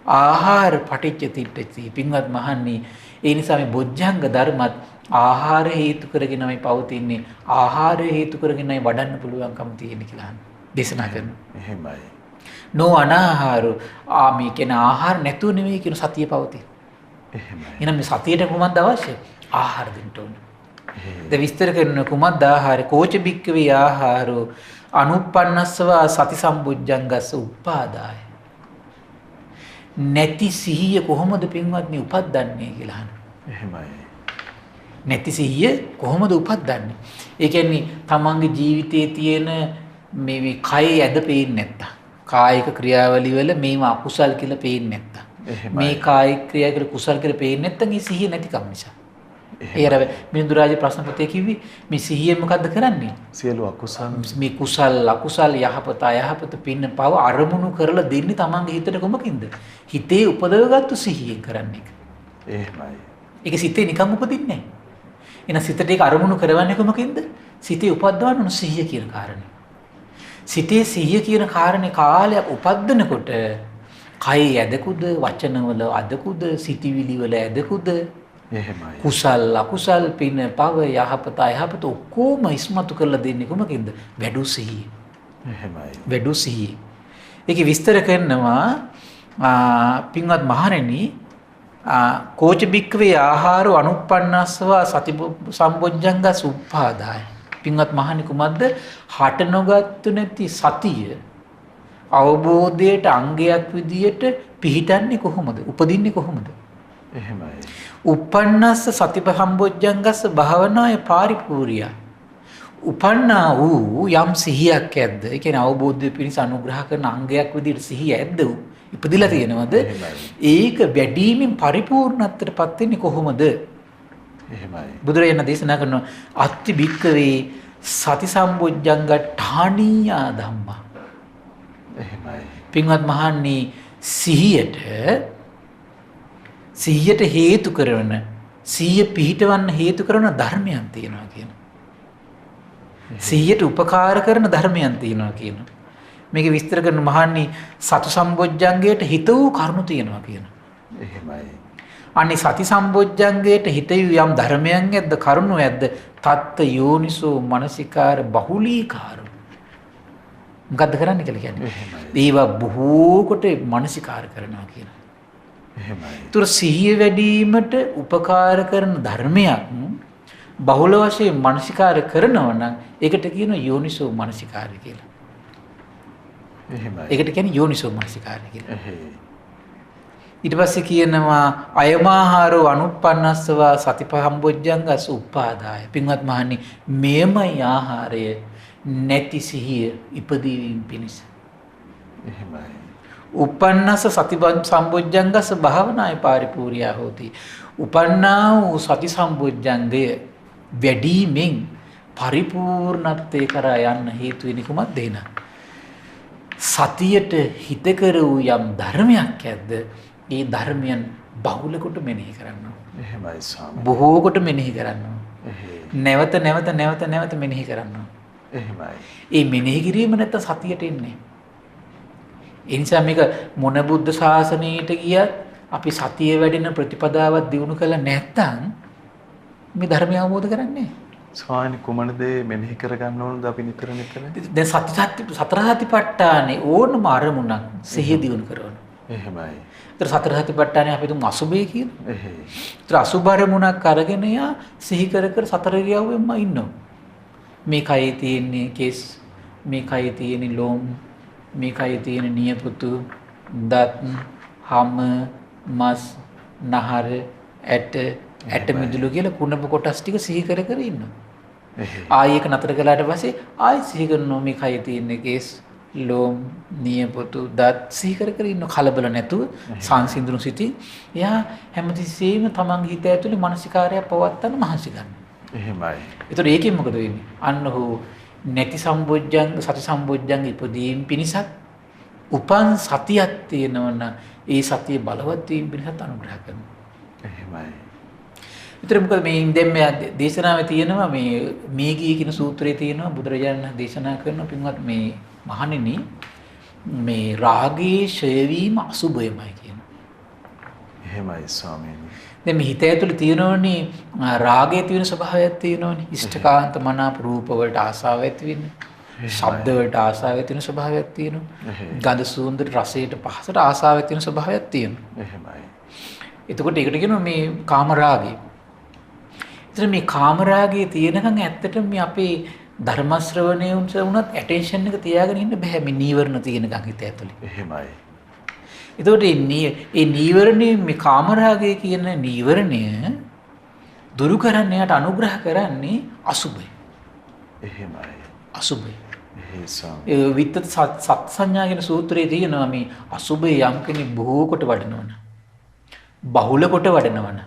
ආහාර පටිච්ච තිට්ඨති. පින්වත් මහන්නේ ඒ නිසා මේ බොජ්ජංග ධර්මත් ආහාර හේතු කරගෙනමයි පවතින්නේ. ආහාර හේතු කරගෙනයි වඩන්න පුළුවන්කම තියෙන කියලා දේශනා කරනවා. එහෙමයි. නෝ අනාහාර මේ කියන ආහාර නැතුව නෙවෙයි කියන සතිය පවතින. එහෙමයි. එහෙනම් මේ සතියට කොහොමද අවශ්‍ය? ආහාර දෙන්න ඕනේ. ද විස්තර කරන කුමද්ද ආහාර කෝච බික්කවේ ආහාරෝ අනුප්පන්නස්සව සති සම්බුද්ධංගස්ස උපාදාය. නැති සිහිය කොහොමද පින්වත්නි උපද්දන්නේ කියලා අහනවා. එහෙමයි. නැති සිහිය කොහොමද උපද්දන්නේ? ඒ කියන්නේ තමන්ගේ ජීවිතයේ තියෙන මේ කය ඇද පේන්නේ නැත්තම්, කායික ක්‍රියාවලිය වල මේව අකුසල් කියලා පේන්නේ නැත්තම්, මේ කායික ක්‍රියා කියලා කුසල් කියලා පේන්නේ නැත්තම් ඒ සිහිය නැතිකම නිසා. ඒ අර මිනිඳුරාජ ප්‍රශ්න පොතේ කිව්වේ මේ සිහිය මොකද්ද කරන්නේ? සියලු අකුසල් මේ කුසල් අකුසල් යහපත අයහපත පින්න පව අරමුණු කරලා දෙන්නේ තමන්ගේ හිතට කොමකින්ද? හිතේ උපදවගත්තු සිහියෙන් කරන්නේ. එහෙමයි. ඒක සිතේ නිකන් උපදින්නේ නැහැ. එන සිතට ඒක අරමුණු කරවන්නේ කොමකින්ද? සිතේ උපද්දවන්න ඕන සිහිය කියන කාරණේ. සිතේ සිහිය කියන කාරණේ කාලයක් උපද්දනකොට කය ඇදකුද වචනවල අදකුද සිටිවිලි වල ඇදකුද එහෙමයි. කුසල් අකුසල් පින පව යහපත අයහපත ඔක්කොම ඉස්මතු කරලා දෙන්නේ කොමකින්ද? වැඩු සිහිය. එහෙමයි. වැඩු සිහිය. ඒකේ විස්තර කරනවා පින්වත් මහණෙනි කෝච බික්කවේ ආහාර අනුප්පන්නස්සව සති සම්බොජ්ජංගස් උප්පාදාය. පින්වත් මහණෙනි කුමද්ද? හට නොගත්තු නැති සතිය අවබෝධයට අංගයක් විදියට පිහිටන්නේ කොහොමද? උපදින්නේ කොහොමද? එහෙමයි. උපන්නස්ස සතිප සම්බොජ්ජංගස්ස භාවනාය පාරිපූර්ණිය. උපන්නා වූ යම් සිහියක් ඇද්ද? ඒ කියන්නේ අවබෝධය පිණිස අනුග්‍රහ කරන අංගයක් විදියට සිහිය ඇද්ද? ඉපදිලා තියෙනවද? ඒක වැඩිමින් පරිපූර්ණත්වයටපත් වෙන්නේ කොහොමද? එහෙමයි. බුදුරජාණන් දේශනා කරන අත්ති බික්කවේ සති සම්බොජ්ජංග ඨානීයා ධම්මා. එහෙමයි. පින්වත් මහන්නේ සිහියට හේතු කරන සිහිය පිහිටවන්න හේතු කරන ධර්මයන් තියෙනවා කියන. සිහියට උපකාර කරන ධර්මයන් තියෙනවා කියන. මේක විස්තර කරන මහන්නේ සතු සම්බොජ්ජංගයට හිත වූ කරුණු තියෙනවා කියන. එහෙමයි. අනේ සති සම්බොජ්ජංගයට හිත වූ යම් ධර්මයන් ඇද්ද කරුණු ඇද්ද තත්ත යෝනිසෝ මනසිකාර බහුලීකාර. මොකද්ද කරන්නේ කියලා කියන්නේ? ඒවා බොහෝ කොට මනසිකාර කරනවා කියන. එහෙමයි. ඒතර සිහිය වැඩිවීමට උපකාර කරන ධර්මයක් බහුල වශයෙන් මනසිකාර කරනවා නම් ඒකට කියන යෝනිසෝ මනසිකාරය කියලා. එහෙමයි. ඒකට කියන්නේ යෝනිසෝ මනසිකාරය කියලා. ඊට පස්සේ කියනවා අයමාහාරෝ අනුප්පන්නස්සව සතිපහම්බොජ්ජංගස් උපාදාය. පින්වත් මහණනි මේමයි ආහාරය නැති සිහිය ඉපදීවීම පිණිස. එහෙමයි. උපන්නස සති සම්බොජ්ජංගස භාවනාය පාරිපූර්ණියා හෝති. උපන්නා වූ සති සම්බොජ්ජංගය වැඩිමෙන් පරිපූර්ණත්වයේ කරා යන්න හේතු වෙන්නේ කුමක්ද එන? සතියට හිතකර වූ යම් ධර්මයක් ඇද්ද? ඒ ධර්මයන් බහුල කොට මෙනෙහි කරනවා. එහෙමයි ස්වාමී. බොහෝ කොට මෙනෙහි කරනවා. නැවත නැවත නැවත නැවත මෙනෙහි කරනවා. එහෙමයි. ඒ මෙනෙහි කිරීම නැත්නම් සතියට එන්නේ. ඒ නිසා මේක මොන බුද්ධ ශාසනයට ගියත් අපි සතිය වැඩෙන ප්‍රතිපදාවක් දිනු කළ නැත්නම් මේ ධර්මය අවබෝධ කරන්නේ. ස්වාමීන් කුමන දේ මෙනෙහි කරගන්න ඕනද අපි නිතර නිතර? දැන් සතර සතිපට්ඨානේ ඕනම අරමුණක් සිහිය දිනු කරනවා. එහෙමයි. ඒතර සතර සතිපට්ඨානේ අපි තුන් අසුබේ කියන. එහෙයි. ඒතර අසුබ අරමුණක් අරගෙන යා සිහි කර කර සතර ඉරියව්වෙන්ම ඉන්නවා. මේ කයේ තියෙන්නේ කෙස්, මේ කයේ තියෙන්නේ ලොම්, මේ කයේ තියෙන නියපොතු, දත්, හම, මස්, නහර, ඇට මිදුළු කියලා කුණප කොටස් ටික සිහි කර කර ඉන්නවා. ආයෙ ඒක නතර කළාට පස්සේ ආයෙ සිහි කරනවා මේ කයේ තියෙන කෙස්, ලොම්, නියපොතු, දත් සිහි කර කර ඉන්න කලබල නැතුව සංසිඳුණු සිටින් එයා හැමතිස්සෙම තමන්ගේ හිත ඇතුලේ මානසිකාරය පවත්තන්න මහන්සි ගන්නවා. එහෙමයි. ඒතර ඒකෙන් මොකද වෙන්නේ? අන්න හෝ නැති සම්බොජ්ජංග සති සම්බොජ්ජංග ඉපදීම් පිණිසත් උපන් සතියක් තියෙනවන ඒ සතිය බලවත් වීම පිණිසත් අනුග්‍රහ කරනවා. එහෙමයි. ඒතර මොකද මේ දැන් මේ දේශනාවේ තියෙනවා මේ ගිය කියන සූත්‍රයේ තියෙනවා බුදුරජාණන් දේශනා කරන පින්වත් මේ මහණෙනි මේ රාගයේ ඡය වීම අසුබයමයි කියන. එහෙමයි ස්වාමීනි. දැන් මේ හිත ඇතුළේ තියෙනෝනේ රාගයේ තියෙන ස්වභාවයක් තියෙනෝනේ. ඉෂ්ඨකාන්ත මනාප රූප වලට ආසාව ඇති වෙන්නේ. ශබ්ද වලට ආසාව ඇති වෙන ස්වභාවයක් තියෙනවා. ගඳ සුවඳ රසයට පහසට ආසාව ඇති වෙන ස්වභාවයක් තියෙනවා. එහෙමයි. එතකොට ඒකට කියනවා මේ කාම රාගය. එතන මේ කාම රාගයේ තියෙනකන් ඇත්තටම මේ අපේ ධර්ම ශ්‍රවණය වුණත් ඇටෙන්ෂන් එක තියාගෙන ඉන්න බෑ මේ නීවරණ තියෙනකන් හිත ඇතුලේ. එහෙමයි. එතකොට මේ නීවරණේ මේ කාම රාගය කියන නීවරණය දුරු කරන්න යට අනුග්‍රහ කරන්නේ අසුබය. එහෙමයි. අසුබය. එහෙසම්. ඒ විත්ත සත් සංඥා කියන සූත්‍රයේ තියෙනවා මේ අසුබය යම් කෙනෙක් බොහෝ කොට වඩනවන. බහුල කොට වඩනවන.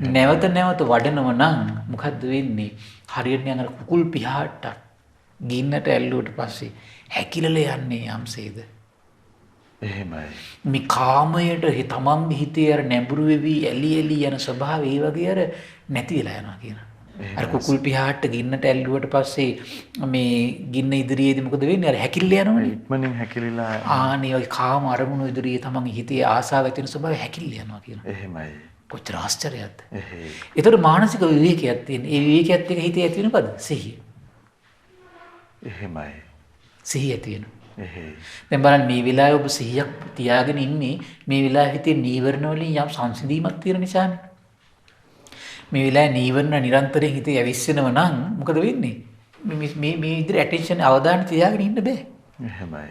නැවත නැවත වඩනව නම් මොකද්ද වෙන්නේ? හරියට නිකන් අර කුකුල් පිහාට්ට ගින්නට ඇල්ලුවට පස්සේ හැකිලල යන්නේ යම්සේද? එහෙමයි. මේ කාමයට තමන්ගේ හිතේ අර නැඹුරු වෙවි ඇලි ඇලි යන ස්වභාවය ඒ වගේ අර නැති වෙලා යනවා කියන. අර කුකුල් පිහාට්ට ගින්නට ඇල්ලුවට පස්සේ මේ ගින්න ඉදිරියේදී මොකද වෙන්නේ? අර හැකිල්ල යනවනේ. ඉක්මනින් හැකිලිලා. ආනේ වගේ කාම අරමුණු ඉදිරියේ තමන්ගේ හිතේ ආසාව ඇති වෙන ස්වභාවය හැකිල්ල යනවා කියන. එහෙමයි. කොච්චර ආශ්චර්යයක්ද? එහෙයි. ඒතර මානසික විවේකයක් තියෙන. ඒ විවේකයත් එක්ක හිතේ ඇති වෙන පද සිහිය. එහෙමයි. සිහිය ඇති වෙනවා. එහෙයි. දැන් බලන්න මේ වෙලාවේ ඔබ සිහියක් තියාගෙන ඉන්නේ මේ වෙලාවේ හිතේ නීවරණ වලින් යම් සංසිඳීමක් තියෙන නිසානේ. මේ වෙලාවේ නීවරණ නිරන්තරයෙන් හිතේ ඇවිස්සෙනව නම් මොකද වෙන්නේ? මේ ඉදිරි ඇටෙන්ෂන් අවධානය තියාගෙන ඉන්න බෑ. එහෙමයි.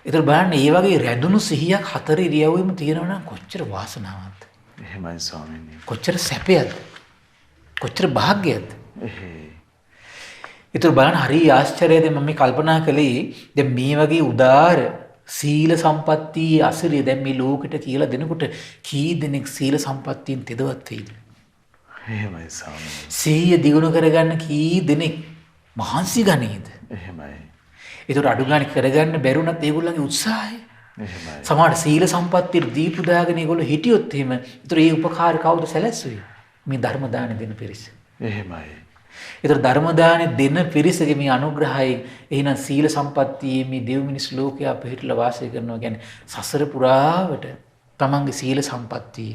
ඒතර බලන්න මේ වගේ රැඳුණු සිහියක් හතර ඉරියව්වෙම තියෙනවා නම් කොච්චර වාසනාවක්ද? එහෙමයි ස්වාමීනි. කොච්චර සැපයක්ද? කොච්චර වාග්යක්ද? එහෙයි. ඒතර බලන්න හරි ආශ්චර්යද මම මේ කල්පනා කළේ දැන් මේ වගේ උදාර සීල සම්පත්තිය අසිරිය දැන් මේ ලෝකෙට කියලා දෙනකොට කී දෙනෙක් සීල සම්පත්තියෙන් තෙදවත් වෙයිද? එහෙමයි ස්වාමීනි. සීය දිනු කරගන්න කී දෙනෙක් මහන්සි ගනීද? එහෙමයි. ඒතර අඩු ගන්න කරගන්න බැරුණත් ඒගොල්ලන්ගේ උත්සාහය. එහෙමයි. සමහර සීල සම්පත්තිය දීපු දාගෙන ඒගොල්ලෝ හිටියොත් එහෙම ඒතර ඒ උපකාර කවුද සැලැස්සුවේ? මේ ධර්ම දාන දෙන පිරිස. එහෙමයි. ඒතර ධර්ම දාන දෙන පිරිසගේ මේ අනුග්‍රහයෙන් එහෙනම් සීල සම්පත්තියේ මේ දෙව් මිනිස් ලෝකයා පිළිట్లా වාසය කරනවා කියන්නේ සසර පුරාවට තමන්ගේ සීල සම්පත්තිය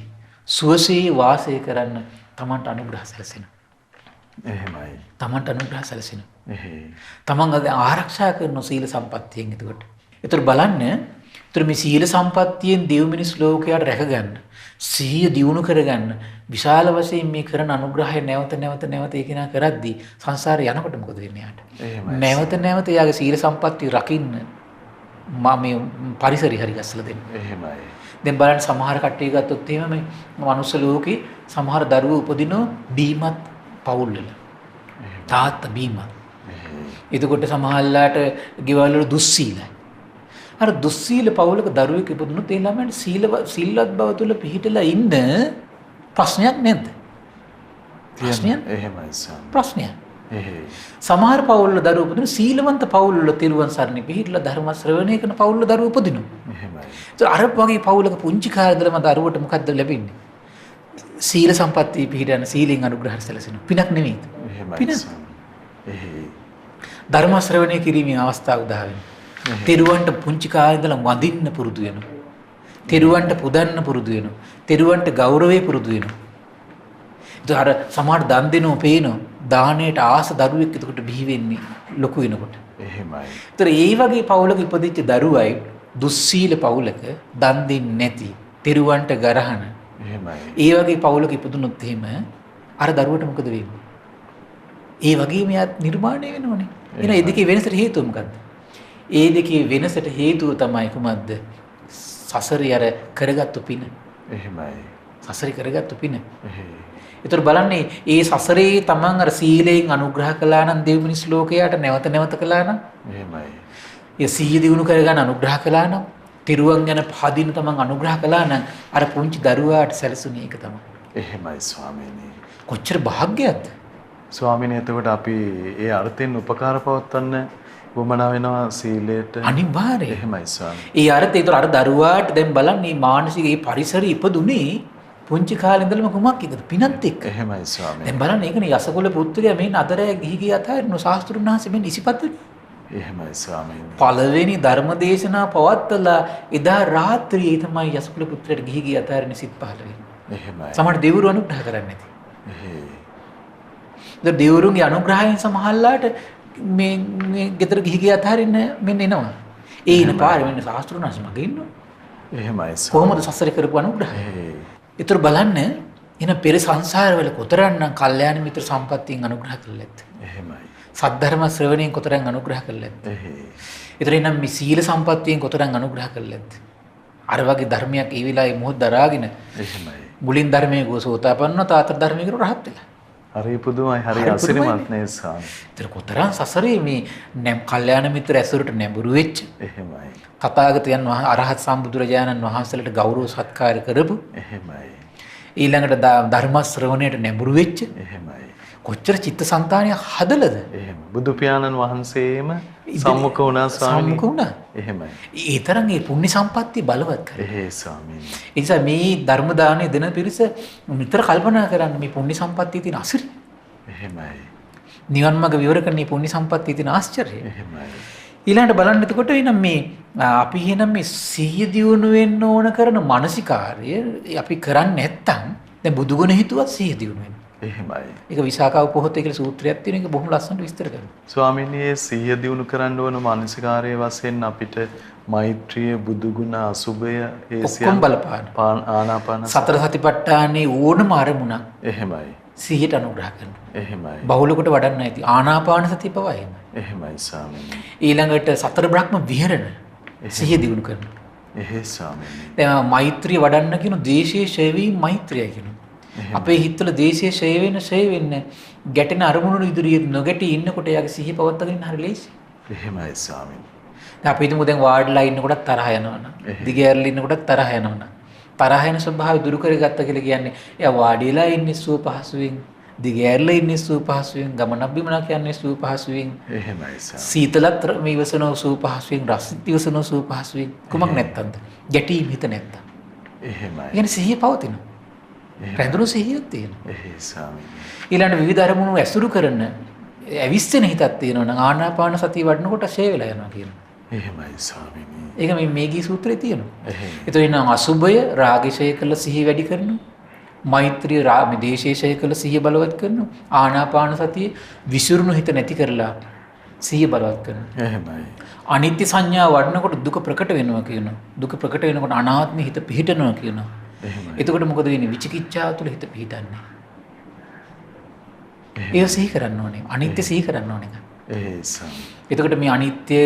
සුවසේ වාසය කරන්න තමන්ට අනුග්‍රහ සැලසෙනවා. එහෙමයි. තමන්ට අනුග්‍රහ සැලසෙනවා. එහෙයි. තමන් ආරක්ෂා කරන සීල සම්පත්තියෙන් එතකොට. ඒතර බලන්න ඒතර මේ සීල සම්පත්තියෙන් දෙව් මිනිස් ලෝකයට රැකගන්න සිහිය දියුණු කරගන්න විශාල වශයෙන් මේ කරන අනුග්‍රහය නැවත ඒක නා කරද්දී සංසාරේ යනකොට මොකද වෙන්නේ යාට? නැවත යාගේ සීල සම්පත්තිය රකින්න මේ පරිසරي හරි ගැස්සලා දෙන්න. එහෙමයි. දැන් බලන්න සමහර කට්ටිය ගත්තොත් එහෙම මේ මනුස්ස ලෝකේ සමහර දරුවෝ උපදිනෝ බීමත් පවුල් වල. තාත්තා බීමත්. එතකොට සමහරලාට ගෙවල් වල දුස්සීලයි. අර දුස්සීල පවුලක දරුවෙක් ඉපදුනොත් ඒ ළමයාට සීලවත් බව තුළ පිහිටලා ඉන්න ප්‍රශ්නයක් නැද්ද? ප්‍රශ්නයක්? එහෙමයි ස්වාමී. ප්‍රශ්නයක්. එහෙයි. සමහර පවුල්වල දරුවෝ උපදින සීලවන්ත පවුල්වල තිරුවන් සරණේ පිහිටලා ධර්ම ශ්‍රවණය කරන පවුල්වල දරුවෝ උපදිනවා. එහෙමයි. ඒ අර වගේ පවුලක පුංචි කාලේ ඉඳලම දරුවට මොකද්ද ලැබෙන්නේ? සීල සම්පත්තිය පිහිටන සීලෙන් අනුග්‍රහ සැලසෙනවා. පිනක් නෙමෙයි. එහෙමයි පින. ස්වාමී. එහෙයි. ධර්ම ශ්‍රවණය කිරීමේ අවස්ථාව උදා වෙනවා. තිරුවන්ට පුංචි කාලේ ඉඳලා වඳින්න පුරුදු වෙනවා. තිරුවන්ට පුදන්න පුරුදු වෙනවා. තිරුවන්ට ගෞරවය පුරුදු වෙනවා. ඒක අර සමහර දන් දෙනෝ පේනවා. දාණයට ආස දරුවෙක් එතකොට බිහි වෙන්නේ ලොකු වෙනකොට. එහෙමයි. ඒතර ඒ වගේ පවුලක ඉපදිච්ච දරුවයි දුස්සීල පවුලක දන් දෙන්නේ නැති තිරුවන්ට ගරහන එහෙමයි. ඒ වගේ පවුලක ඉපදුනොත් එහෙම අර දරුවට මොකද වෙන්නේ? ඒ වගේම යා නිර්මාණය වෙනවනේ. එහෙනම් ඒ දෙකේ වෙනසට හේතුව මොකද්ද? ඒ දෙකේ වෙනසට හේතුව තමයි කුමක්ද? සසරේ අර කරගත්තු පින. එහෙමයි. සසරේ කරගත්තු පින. එහෙයි. ඒතර බලන්නේ ඒ සසරේ තමන් අර සීලයෙන් අනුග්‍රහ කළා නම් දෙව් මිනිස් ලෝකයට නැවත නැවත කළා නම් එහෙමයි. ඒ සීය දිනු කරගන්න අනුග්‍රහ කළා නම් තිරුවන් ගැන පහදින තමන් අනුග්‍රහ කළා නම් අර පුංචි දරුවාට සැලසුනේ ඒක තමයි. එහෙමයි ස්වාමීනි. කොච්චර භාග්‍යයක්ද? ස්වාමීනි එතකොට අපි ඒ අර්ථයෙන් උපකාර පවත්වන්න වමනා වෙනවා සීලයට. අනිවාර්යයෙන්. එහෙමයි ස්වාමී. ඒ අර්ථය ඒතර අර දරුවාට දැන් බලන්න මේ මානසික ඒ පරිසරය ඉපදුනේ පුංචි කාලේ ඉඳලම කුමක් එක්කද? පිනත් එක්ක. එහෙමයි ස්වාමී. දැන් බලන්න ඒකනේ යසකුල පුත්‍රයා මේ නතරය ගිහි ගිය අතරින් ශාස්ත්‍රුන් වහන්සේ මෙන්න 25 වෙනි එහෙමයි ස්වාමීනි. පළවෙනි ධර්ම දේශනා පවත්වලා එදා රාත්‍රියේ තමයි යසකුල පුත්‍රයාට ගිහි ගිය අතරින් සිත් පහළ වෙන්නේ. එහෙමයි. සමහර දෙවිවරු අනුග්‍රහ කරන්නේ නැති. එහෙයි. ඒ දෙවිවරුන්ගේ අනුග්‍රහයෙන් සමහරලාට මේ ගෙදර ගිහි ගිය අතරින් මෙන්න එනවා. ඒ ඉන පාරේ මෙන්න ශාස්ත්‍රුන් වහන්සේ මගේ ඉන්නවා. එහෙමයි ස්වාමී. කොහොමද සසරේ කරපු අනුග්‍රහය? එහෙයි. ඒතර බලන්න එන පෙර සංසාරවල කොතරම්නම් කල්යාණ මිත්‍ර සම්පත්තියෙන් අනුග්‍රහ කළාද? එහෙමයි. සද්ධර්ම ශ්‍රවණයෙන් කොතරම් අනුග්‍රහ කළාද? එහෙයි. ඒතර එනම් මේ සීල සම්පත්තියෙන් කොතරම් අනුග්‍රහ කළාද? අර වගේ ධර්මයක් ඒ වෙලාවේ මොහොත දරාගෙන එහෙමයි. මුලින් ධර්මයේ ගෝසෝතාපන්න තාතර ධර්මයේ කර රහත් වෙලා. හරි පුදුමයි හරි අසිරිමත් නේ ස්වාමී. ඒතර කොතරම් සසරේ මේ කල්යාණ මිත්‍ර ඇසුරට නැඹුරු වෙච්ච එහෙමයි. තථාගතයන් අරහත් සම්බුදුරජාණන් වහන්සේලාට ගෞරව සත්කාර කරපු එහෙමයි. ඊළඟට ධර්ම ශ්‍රවණයට නැඹුරු වෙච්ච එහෙමයි. කොච්චර චිත්තසංතානයක් හදලද? එහෙම. බුදු පියාණන් වහන්සේම සම්මුඛ වුණා ස්වාමී. සම්මුඛ වුණා. එහෙමයි. ඒ තරම් ඒ පුණ්‍ය සම්පත්තිය බලවත් කරේ. එහෙයි ස්වාමීනි. ඒ නිසා මේ ධර්ම දානය දෙන පිරිස නිතර කල්පනා කරන්න මේ පුණ්‍ය සම්පත්තිය තියෙන අසිරිය. එහෙමයි. නිවන් මාර්ග විවර කරන මේ පුණ්‍ය සම්පත්තිය තියෙන ආශ්චර්යය. එහෙමයි. ඊළඟට බලන්න එතකොට එනම් මේ අපි එහෙනම් මේ සිහිය දියුණු වෙන්න ඕන කරන මානසිකාර්ය අපි කරන්නේ නැත්තම් දැන් බුදුගුණ හිතුවත් සිහිය දියුණු වෙනවා. එහෙමයි. ඒක විසාකා උපහොතේ කියලා සූත්‍රයක් තියෙන එක බොහොම ලස්සනට විස්තර කරනවා. ස්වාමීනි මේ සිහිය දියුණු කරන්න ඕන මානසිකාර්යය වශයෙන් අපිට මෛත්‍රිය බුදුගුණ අසුභය ඒ ඔක්කොම බලපාන. ආනාපාන සතර සතිපට්ඨානේ ඕනම අරමුණක් එහෙමයි. සිහියට අනුග්‍රහ කරනවා. එහෙමයි. බහුලකට වඩන්න ඇති. ආනාපාන සතිය පවා එහෙමයි. එහෙමයි ස්වාමීනි. ඊළඟට සතර බ්‍රහ්ම විහරණ සිහිය දිනු කරනවා. එහෙයි ස්වාමීනි. දැන් මෛත්‍රිය වඩන්න කියන දේශයේ ඡය වීම මෛත්‍රියයි කියනවා. අපේ හිතවල දේශයේ ඡය වෙන්න ගැටෙන අරමුණු ඉදිරියේ නොගැටි ඉන්නකොට යාගේ සිහිය පවත්වාගෙන ඉන්න හරි ලේසි. එහෙමයි ස්වාමීනි. දැන් අපි හිතමු දැන් වාඩිලා ඉන්නකොට තරහ යනවනම්, දිගෑරලා ඉන්නකොට තරහ යනවනම්. තරහ යන ස්වභාවය දුරු කරගත්ත කියලා කියන්නේ එයා වාඩිලා ඉන්නේ සුව පහසුවෙන්, දිගෑරලා ඉන්නේ සුව පහසුවෙන්, ගමනක් බිමනක් යන්නේ සුව පහසුවෙන්. එහෙමයි ස්වාමීනි. සීතලත් මේ ඉවසනෝ සුව පහසුවෙන්, රසිත ඉවසනෝ සුව පහසුවෙන්. කුමක් නැත්තන්ද? ගැටීම් හිත නැත්තම්. එහෙමයි. يعني සිහිය පවතිනවා. රැඳුණු සිහියක් තියෙනවා. එහෙයි ස්වාමීනි. ඊළඟ විවිධ අරමුණු ඇසුරු කරන ඇවිස්සෙන හිතක් තියෙනවා නම් ආනාපාන සතිය වඩනකොට ෂේ වෙලා යනවා කියනවා. එහෙමයි ස්වාමීනි. ඒක මේ මේගී සූත්‍රයේ තියෙනවා. එහෙයි. ඒතකොට නම් අසුභය රාගශය කළ සිහිය වැඩි කරනවා. මෛත්‍රිය මේ දේශේශය කළ සිහිය බලවත් කරනවා. ආනාපාන සතිය විසිරුණු හිත නැති කරලා සිහිය බලවත් කරනවා. එහෙමයි. අනිත්‍ය සංඥා වඩනකොට දුක ප්‍රකට වෙනවා කියනවා. දුක ප්‍රකට වෙනකොට අනාත්ම හිත පිහිටනවා කියනවා. එහෙමයි. එතකොට මොකද වෙන්නේ? විචිකිච්ඡාව තුළ හිත පිහිටන්නේ. ඒක සිහි කරන්න ඕනේ. අනිත්‍ය සිහි කරන්න ඕනේ. එහෙයි ස්වාමීනි. එතකොට මේ අනිත්‍ය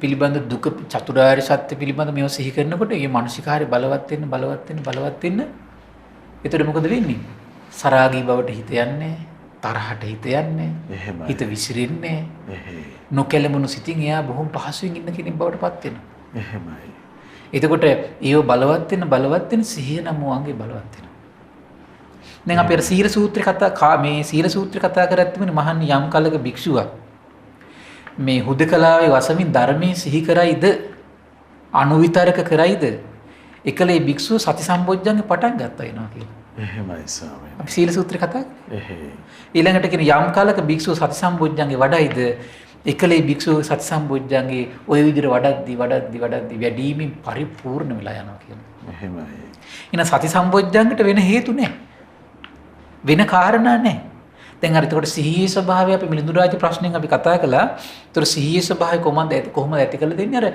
පිළිබඳ දුක චතුරාර්ය සත්‍ය පිළිබඳ මේව සිහි කරනකොට මේ මානසිකාරය බලවත් වෙන්න. එතකොට මොකද වෙන්නේ? සරාගී බවට හිත යන්නේ, තරහට හිත යන්නේ, එහෙමයි. හිත විසිරෙන්නේ. එහෙයි. නොකැලමුණු සිතින් එයා බොහොම පහසුවෙන් ඉන්න කෙනෙක් බවට පත් වෙනවා. එහෙමයි. එතකොට ඒව බලවත් වෙන සිහිය නම් වගේ බලවත් වෙනවා. දැන් අපි අර සීල සූත්‍රය මේ සීල සූත්‍රය කතා කරද්දිම මහන්නේ යම් කලක භික්ෂුවක් මේ හුදකලාවේ වසමින් ධර්මයේ සිහි කරයිද අනුවිතරක කරයිද එකලේ භික්ෂුව සති සම්බොජ්ජංගේ පටන් ගත්තා වෙනවා කියලා. එහෙමයි ස්වාමීනි. අපි සීල සූත්‍රය කතා කරේ. එහෙයි. ඊළඟට කියන යම් කාලක භික්ෂුව සති සම්බොජ්ජංගේ වඩයිද එකලේ භික්ෂුව සති සම්බොජ්ජංගේ ওই විදිහට වඩද්දි වැඩිමින් පරිපූර්ණ වෙලා යනවා කියනවා. එහෙමයි. එහෙනම් සති සම්බොජ්ජංගට වෙන හේතු නැහැ. වෙන කාරණා නැහැ. දැන් අර එතකොට සිහියේ ස්වභාවය අපි මිලිඳු රාජ ප්‍රශ්නෙන් අපි කතා කළා. ඒතර සිහියේ ස්වභාවය කොහොමද ඇති කරලා දෙන්නේ? අර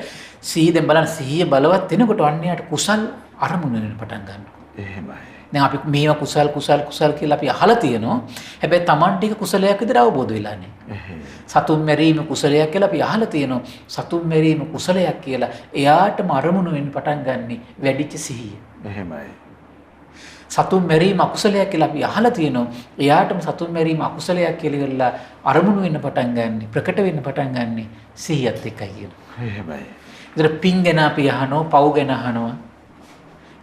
සිහිය දැන් බලන්න සිහිය බලවත් වෙනකොට අන්නයට කුසල් අරමුණු වෙන පටන් ගන්නවා. එහෙමයි. දැන් අපි මේවා කුසල් කියලා අපි අහලා තියෙනවා. හැබැයි Taman ටික කුසලයක් විතර අවබෝධ වෙලා නැහැ. සතුන් මැරීම කුසලයක් කියලා අපි අහලා තියෙනවා. සතුන් මැරීම කුසලයක් කියලා එයාටම අරමුණු වෙන්න පටන් ගන්නෙ වැඩිච්ච සිහිය. එහෙමයි. සතුන් මැරීම අකුසලයක් කියලා අපි අහලා තියෙනවා. එයාටම සතුන් මැරීම අකුසලයක් කියලා ඉවරලා අරමුණු වෙන්න පටන් ගන්නෙ ප්‍රකට වෙන්න පටන් ගන්නෙ සිහියත් එක්කයි කියනවා. එහෙමයි. ඒතර පින් ගැන අපි අහනවා, පව් ගැන අහනවා.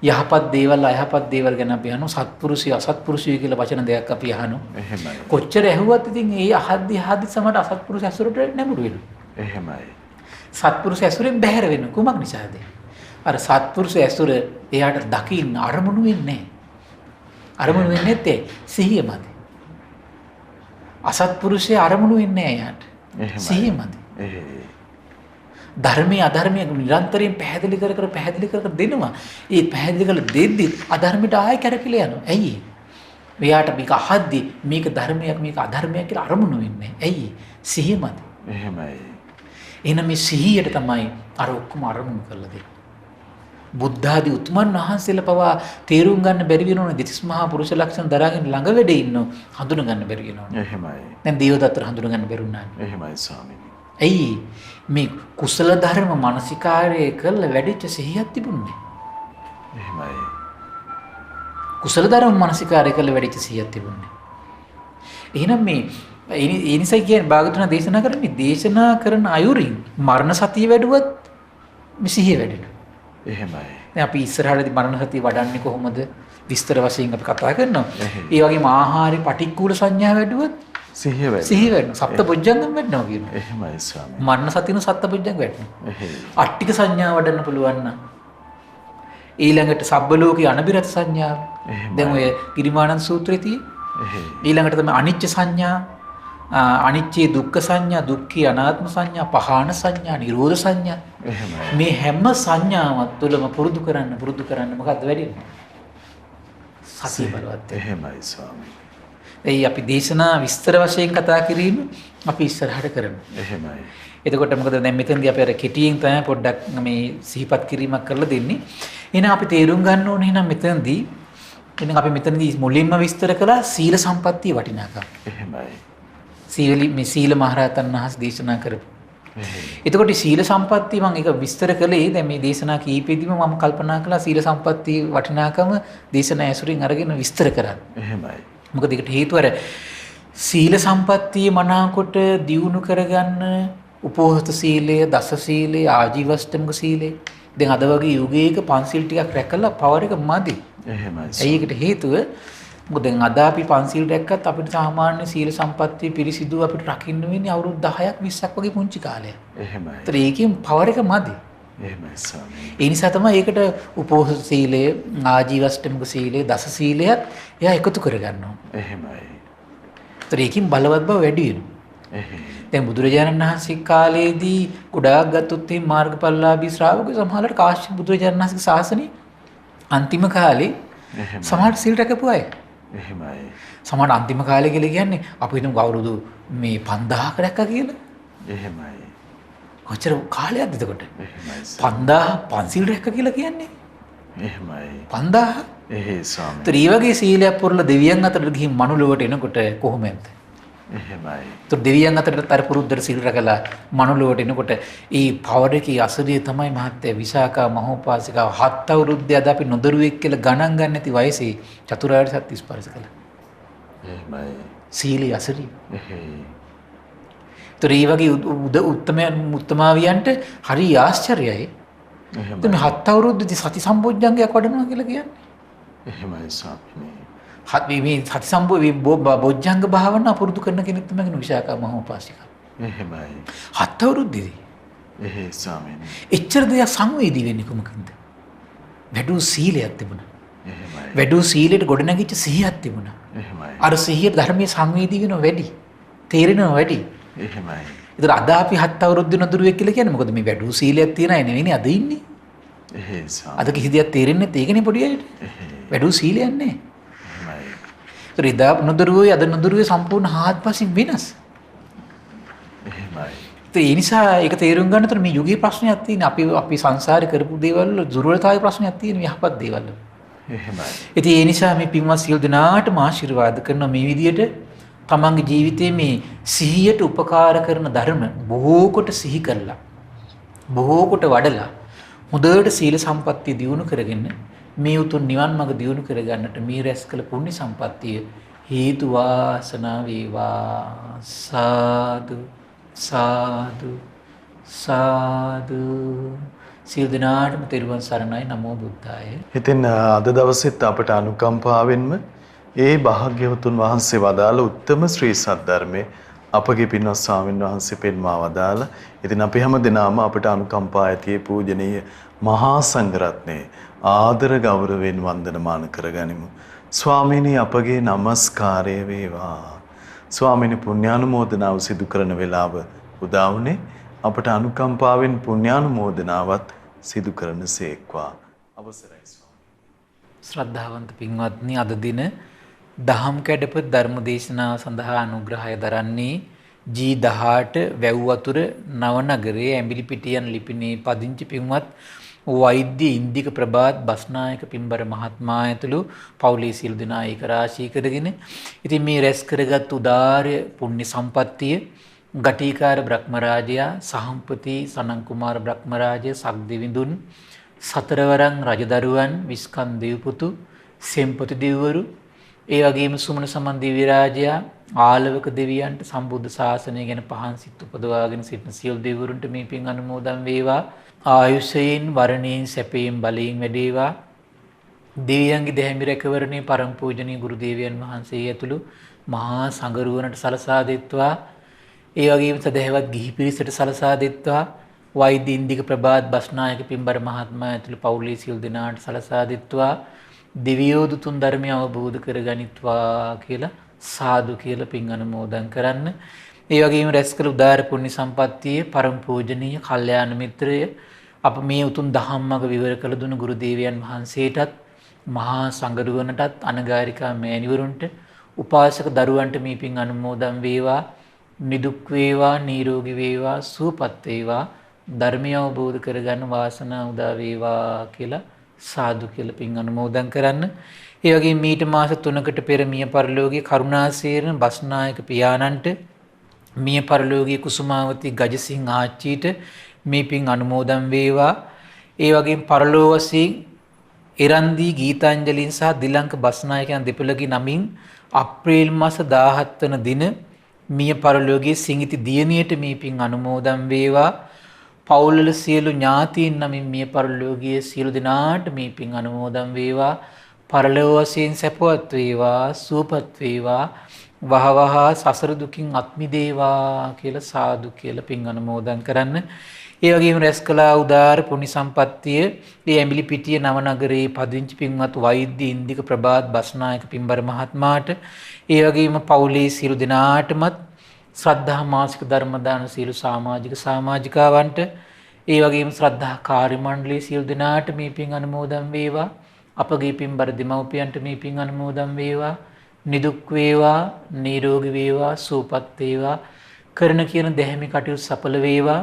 යහපත් දේවල් අයහපත් දේවල් ගැන අපි අහනවා. සත්පුරුෂය අසත්පුරුෂය කියලා වචන දෙකක් අපි අහනවා. එහෙමයි. කොච්චර ඇහුවත් ඉතින් ඒ අහද්දි සමහර අසත්පුරුෂ ඇසුරට නැඹුරු වෙනවා. එහෙමයි. සත්පුරුෂ ඇසුරෙන් බැහැර වෙන කුමක් නිසාද? අර සත්පුරුෂ ඇසුර එයාට දකින්න අරමුණු වෙන්නේ නැහැ. අරමුණු වෙන්නේ නැත්තේ සිහියමද? අසත්පුරුෂය අරමුණු වෙන්නේ නැහැ එයාට. සිහියමද? ධර්මයේ අධර්මයේ නිරන්තරයෙන් පැහැදිලි කර දෙනවා. ඒ පැහැදිලි කරලා දෙද්දි අධර්මයට ආයෙ කැරකිලා යනවා. ඇයි? එයාට මේක අහද්දි මේක ධර්මයක් මේක අධර්මයක් කියලා අරමුණු වෙන්නේ. ඇයි? සිහියමද? එහෙමයි. එහෙනම් මේ සිහියට තමයි අර ඔක්කොම අරමුණු කරලා දෙන්නේ. බුද්ධ ආදී උතුමන් වහන්සේලා පවා තේරුම් ගන්න බැරි වෙනවනේ. දෙතිස් මහා පුරුෂ ලක්ෂණ දරාගෙන ළඟ වෙඩේ ඉන්නෝ හඳුන ගන්න බැරි වෙනවනේ. එහෙමයි. දැන් දේවදත්තට හඳුන ගන්න බැරි වුණා. එහෙමයි ස්වාමීනි. ඇයි මේ කුසල ධර්ම මානසිකාරය කළ වැඩිච්ච සිහියක් තිබුණේ? එහෙමයි. කුසල ධර්ම මානසිකාරය කළ වැඩිච්ච සිහියක් තිබුණේ. එහෙනම් මේ ඒ නිසා කියන්නේ භාගතුනා දේශනා කරන්නේ දේශනා කරන අයුරින් මරණ සතිය වැඩුවත් මේ සිහිය වැඩෙනවා. එහෙමයි. දැන් අපි ඉස්සරහටදී මරණ සතිය වඩන්නේ කොහොමද? විස්තර වශයෙන් අපි කතා කරනවා. ඒ වගේම ආහාරේ පටික්කුල සංඥා වැඩුවොත් සිහිය වැඩෙනවා. සප්තබොජ්ජංගම් වැඩෙනවා කියනවා. එහෙමයි ස්වාමී. මරණ සතියන සප්තබොජ්ජංග වැඩෙනවා. අට්ටික සංඥා වඩන්න පුළුවන් නම් ඊළඟට සබ්බලෝකේ අනබිරත සංඥාව. දැන් ඔය ගිරිමානන්ද සූත්‍රයේ තියෙන්නේ. ඊළඟට තමයි අනිච්ච සංඥා, අනිච්චේ දුක්ඛ සංඥා, දුක්ඛේ අනාත්ම සංඥා, පහාන සංඥා, නිරෝධ සංඥා. මේ හැම සංඥාවක් තුළම පුරුදු කරන්න මොකද්ද වැඩින්නේ? සතිය බලවත්. එහෙමයි ස්වාමී. ඒ අපි දේශනා විස්තර වශයෙන් කතා කිරීම අපි ඉස්සරහට කරමු. එහෙමයි. එතකොට මොකද දැන් මෙතනදී අපි අර කෙටියෙන් තමයි පොඩ්ඩක් මේ සිහිපත් කිරීමක් කරලා දෙන්නේ. එහෙනම් අපි තේරුම් ගන්න ඕනේ එහෙනම් මෙතනදී එහෙනම් අපි මෙතනදී මුලින්ම විස්තර කළා සීල සම්පත්තිය වටිනාකම. එහෙමයි. සීල මහරහතන් වහන්සේ දේශනා කරපු. එතකොට සීල සම්පත්තිය මම ඒක විස්තර කළේ දැන් මේ දේශනා කීපෙදීම මම කල්පනා කළා සීල සම්පත්තිය වටිනාකම දේශනා ඇසුරින් අරගෙන විස්තර කරන්න. එහෙමයි. මොකද ඒකට හේතුව අර සීල සම්පත්තිය මනාකොට දියුණු කරගන්න උපෝසත සීලය, දස සීලය, ආජීවශ්ටමක සීලය. දැන් අද වගේ යුගයක පන්සිල් ටිකක් රැකලා පවර් එක මදි. එහෙමයි. ඒකට හේතුව මොකද දැන් අද අපි පන්සිල් රැක්කත් අපිට සාමාන්‍ය සීල සම්පත්තිය පිරිසිදු අපිට රකින්න වෙන්නේ අවුරුදු 10ක් 20ක් වගේ පුංචි කාලයක්. එහෙමයි. ඒතර ඒකෙන් පවර් එක මදි. එහෙමයි ස්වාමී. ඒ නිසා තමයි ඒකට උපෝසත සීලය, ආජීවශ්ටමක සීලය, දස සීලයත් එයා එකතු කරගන්නවා. එහෙමයි. ඒතර ඒකෙන් බලවත් බව වැඩි වෙනවා. එහෙමයි. දැන් බුදුරජාණන් වහන්සේ කාලේදී ගොඩාක් ගත්තොත් මේ මාර්ගඵලලාභී ශ්‍රාවකයෝ සමහරවිට කාශ්‍යප බුදුරජාණන් වහන්සේගේ ශාසනයේ අන්තිම කාලේ සමහර සීල් රැකපු අය. එහෙමයි. සමහර අන්තිම කාලේ කියලා කියන්නේ අපි හිතමු අවුරුදු මේ 5000ක රැක්කා කියලා. එහෙමයි. කොච්චර කාලයක්ද එතකොට? එහෙමයි. 5000 පන්සිල් රැක්කා කියලා කියන්නේ. එහෙමයි. 5000. එහෙයි ස්වාමී. ඒ වගේ සීලයක් පුරලා දෙවියන් අතරට ගිහින් මනුලොවට එනකොට කොහොමද? එහෙමයි. તો දෙවියන් අතරට අර පුරුද්දට සීල් රැකලා මනුලොවට එනකොට ඒ පවර එකේ අසරිය තමයි මහත්තයා විසාකා මහෝපාසිකාව 7 අවුරුද්දේ අද අපි නොදරුවෙක් කියලා ගණන් ගන්න නැති වයසේ චතුරාර්ය සත්‍ය ස්පර්ශ කළා. එහෙමයි. සීලී අසරිය. එහෙයි. તો ඒ වගේ උත්තමාවියන්ට හරි ආශ්චර්යයි. එහෙමයි. මේ 7 අවුරුද්දේදී සති සම්බොජ්ජංගයක් වඩනවා කියලා කියන්නේ. එහෙමයි ස්වාමීනි. මේ සති සම්බොජ්ජංග භාවනාව පුරුදු කරන කෙනෙක් තමයි විශාකා මහෝපාසිකා. එහෙමයි. 7 අවුරුද්දේදී. එහෙයි ස්වාමීනි. එච්චර දෙයක් සංවේදී වෙන්නේ කොමකින්ද? වැඩි සීලයක් තිබුණා. එහෙමයි. වැඩි සීලයට ගොඩනැගිච්ච සිහියක් තිබුණා. එහෙමයි. අර සිහිය ධර්මයේ සංවේදී වෙනවා වැඩි. තේරෙනවා වැඩි. එහෙමයි. ඒතර අද අපි 7 අවුරුද්ද නදුරුවෙක් කියලා කියන්නේ මොකද මේ වැඩි සීලයක් තියන අය නෙවෙයිනේ අද ඉන්නේ. එහෙයි ස්වාමීනි. අද කිසි දෙයක් තේරෙන්නේ නැත් ඒකනේ පොඩි අයට. වැඩි සීලයක් නැහැ. එහෙමයි. ඒතර ඉදා නදුරුවේ අද නදුරුවේ සම්පූර්ණ හාත්පසින් වෙනස්. එහෙමයි. ඒ නිසා ඒක තේරුම් ගන්නතර මේ යුගයේ ප්‍රශ්නයක් තියෙන අපි සංසාරේ කරපු දේවල් වල දුර්වලතාවයේ ප්‍රශ්නයක් තියෙන යහපත් දේවල් වල. එහෙමයි. ඉතින් ඒ නිසා මේ පින්වත් සියලු දෙනාටම ආශිර්වාද කරන මේ විදියට තමන්ගේ ජීවිතයේ මේ සිහියට උපකාර කරන ධර්ම බොහෝ කොට සිහි කරලා බොහෝ කොට වඩලා හොඳට සීල සම්පත්තිය දියුණු කරගෙන මේ උතුම් නිවන් මඟ දියුණු කරගන්නට මේ රැස් කළ පුණ්‍ය සම්පත්තිය හේතු වාසනා වේවා. සාදු සාදු සාදු. සියලු දෙනාටම තෙරුවන් සරණයි. නමෝ බුද්ධාය. ඉතින් අද දවසෙත් අපට අනුකම්පාවෙන්ම ඒ භාග්‍යවතුන් වහන්සේ වදාළ උත්තම ශ්‍රී සද්ධර්මයේ අපගේ පින්වත් ස්වාමීන් වහන්සේ පෙන්වා වදාළ. ඉතින් අපි හැම දිනම අපට අනුකම්පා ඇති පූජනීය මහා සංඝරත්නයේ ආදර ගෞරවයෙන් වන්දනමාන කරගනිමු. ස්වාමීනි අපගේ নমස්කාරය වේවා. ස්වාමීනි පුණ්‍යානුමෝදනාව සිදු කරන වේලාව උදා වුණේ අපට අනුකම්පාවෙන් පුණ්‍යානුමෝදනාවත් සිදු කරන සේක්වා. අවසරයි ස්වාමීනි. ශ්‍රද්ධාවන්ත පින්වත්නි අද දින දහම් කැඩපත ධර්ම දේශනාව සඳහා අනුග්‍රහය දරන්නේ G18 වැව්වතුර නවනගරයේ ඇඹිලිපිටියන් ලිපිනේ පදිංචි පින්වත් වෛද්‍ය ඉන්දික ප්‍රභාත් බස්නායක පින්බර මහත්මයා ඇතුළු පවුලේ සියලු දෙනා ඒක රාශී කරගෙන ඉතින් මේ රැස් කරගත් උදාාර පුණ්‍ය සම්පත්තිය ගටිකාර බ්‍රහ්මරාජයා සහම්පති සනන් කුමාර බ්‍රහ්මරාජය සක්දිවිඳුන් සතරවරන් රජදරුවන් විස්කන් දෙව්පුතු සෙම්පති දෙවිවරු ඒ වගේම සුමන සමන් දිව්‍ය රාජයා ආලවක දෙවියන්ට සම්බුද්ධ ශාසනය ගැන පහන් සිත් උපදවාගෙන සිටින සියලු දෙවිවරුන්ට මේ පින් අනුමෝදන් වේවා. ආයුෂයෙන් වරණයෙන් සැපයෙන් බලයෙන් වැඩේවා. දෙවියන්ගේ දැහැමි රැකවරණේ පරම පූජනීය ගුරු දේවයන් වහන්සේ ඇතුළු මහා සංඝරුවනට සලසා දෙත්වා. ඒ වගේම සදහැවත් ගිහි පිරිසට සලසා දෙත්වා. වෛද්‍ය ඉන්දික ප්‍රභාත් බස්නායක පින්බර මහත්මයා ඇතුළු පවුලේ සියලු දෙනාට සලසා දෙත්වා. දිව්‍යෝ දුතුන් ධර්මය අවබෝධ කරගනිත්වා කියලා සාදු කියලා පින් අනුමෝදන් කරන්න. ඒ වගේම රැස් කළ උදාාර පුණ්‍ය සම්පත්තියේ පරම පූජනීය කල්යාණ මිත්‍රය අප මේ උතුම් දහම් මඟ විවර කළ දුණු ගුරු දේවයන් වහන්සේටත් මහා සංඝරුවනටත් අනගාരികා මෑණිවරුන්ට උපාසක දරුවන්ට මේ පින් අනුමෝදන් වේවා. නිදුක් වේවා නිරෝගී වේවා සුවපත් වේවා ධර්මය අවබෝධ කරගන්න වාසනාව උදා වේවා කියලා සාදු කියලා පින් අනුමෝදන් කරන්න. ඒ වගේම මීට මාස 3කට පෙර මිය පරලෝකීය කරුණාසේන බස්නායක පියාණන්ට මිය පරලෝකීය කුසුමාවති ගජසිංහ ආච්චිට මේ පින් අනුමෝදන් වේවා. ඒ වගේම පරලෝවසී එරන්දී ගීතාංජලින් සහ දිලංක බස්නායකයන් දෙපළගේ නමින් අප්‍රේල් මාස 17 වන දින මිය පරලෝකීය සිඟිති දියණියට මේ පින් අනුමෝදන් වේවා. පවුල්වල සියලු ඥාතීන් නමින් මිය පරලෝකීය සියලු දෙනාට මේ පින් අනුමෝදන් වේවා. පරලෝක වශයෙන් සැපවත් වේවා සුවපත් වේවා වහවහ සසර දුකින් අත් මිදේවා කියලා සාදු කියලා පින් අනුමෝදන් කරන්න. ඒ වගේම රැස් කළා උදාාර පුණ්‍ය සම්පත්තිය මේ ඇඹිලිපිටිය නවනගරයේ පදිංචි පින්වත් වෛද්‍ය ඉන්දික ප්‍රභාත් බස්නායක පින්බර මහත්මයාට ඒ වගේම පවුලේ සියලු දෙනාටමත් ශ්‍රද්ධා මාසික ධර්ම දාන සියලු සමාජිකාවන්ට ඒ වගේම ශ්‍රද්ධා කාර්ය මණ්ඩලයේ සියලු දෙනාට මේ පින් අනුමෝදන් වේවා. අපගේ පින්බර දෙමව්පියන්ට මේ පින් අනුමෝදන් වේවා. නිදුක් වේවා නිරෝගී වේවා සුවපත් වේවා කරන කියන දැහැමි කටයුතු සඵල වේවා.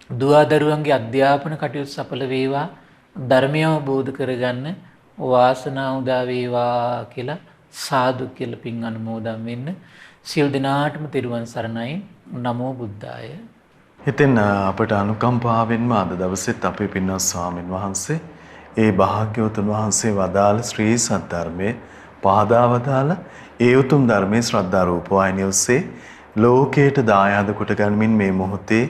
දුවදරුවන්ගේ අධ්‍යාපන කටයුතු සඵල වේවා. ධර්මය අවබෝධ කරගන්න වාසනාව උදා වේවා කියලා සාදු කියලා පින් අනුමෝදන් වෙන්න. සියලු දෙනාටම තෙරුවන් සරණයි. නමෝ බුද්ධාය. ඉතින් අපට අනුකම්පාවෙන්ම අද දවසෙත් අපේ පින්වත් ස්වාමින් වහන්සේ ඒ භාග්‍යවතුන් වහන්සේ වදාළ ශ්‍රී සද්ධර්මයේ පහදාවදාල ඒ උතුම් ධර්මයේ ශ්‍රද්ධා රූපවාහිනිය ඔස්සේ ලෝකයට දායාද කොට ගනිමින් මේ මොහොතේ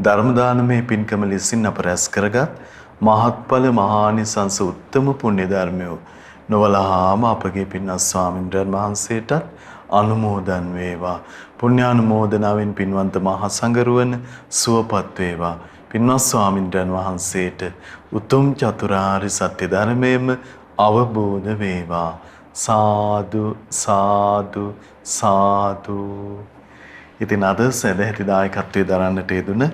ධර්ම දානමය පින්කම ලෙසින් අප රැස් කරගත් මහත්ඵල මහානිසංස උත්තම පුණ්‍ය ධර්මය නොවලහාම අපගේ පින්වත් ස්වාමින්ද්‍රයන් වහන්සේටත් අනුමෝදන් වේවා. පුණ්‍යානුමෝදනාවෙන් පින්වන්ත මහා සංඝරුවන සුවපත් වේවා. පින්වත් ස්වාමින්ද්‍රයන් වහන්සේට උතුම් චතුරාර්ය සත්‍ය ධර්මයේම අවබෝධ වේවා. සාදු සාදු සාදු. ඉතින් අද සදැහැති දායකත්වයේ දරන්නට යෙදුන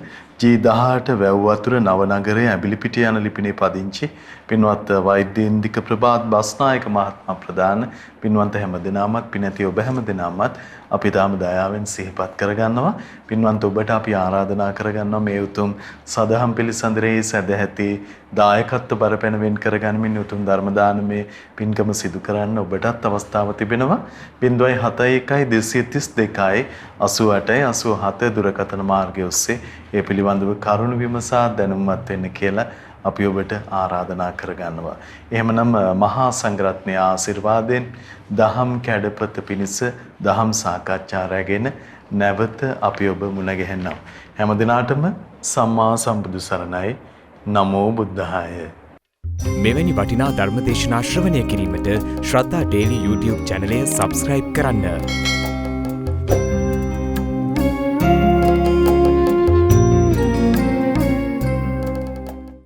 G18 වැව්වතුර නවනගරයේ ඇඹිලිපිටිය යන ලිපිනේ පදිංචි පින්වත් වෛද්‍ය ඉන්දික ප්‍රභාත් බස්නායක මහත්මයා ප්‍රදාන පින්වන්ත හැමදෙනාමත් පිනැති ඔබ හැමදෙනාමත් අපි තාම දයාවෙන් සිහිපත් කරගන්නවා. පින්වන්ත ඔබට අපි ආරාධනා කරගන්නවා මේ උතුම් සදහම් පිළිසඳරේ සදැහැති දායකත්ව බරපැන වෙන් කරගනිමින් උතුම් ධර්ම දානමේ පින්කම සිදු කරන්න ඔබටත් අවස්ථාව තිබෙනවා. 071 232 88 87 දුරකථන මාර්ගය ඔස්සේ ඒ පිළිබඳව කරුණු විමසා දැනුම්වත් වෙන්න කියලා අපි ඔබට ආරාධනා කරගන්නවා. එහෙමනම් මහා සංඝරත්නයේ ආශිර්වාදයෙන් දහම් කැඩපත පිණිස දහම් සාකච්ඡා රැගෙන නැවත අපි ඔබ මුණ ගැහෙනවා. හැම දිනාටම සම්මා සම්බුදු සරණයි. නමෝ බුද්ධාය. මෙවැනි වටිනා ධර්ම දේශනා ශ්‍රවණය කිරීමට ශ්‍රද්ධා ඩේලි YouTube චැනලය සබ්ස්ක්‍රයිබ් කරන්න.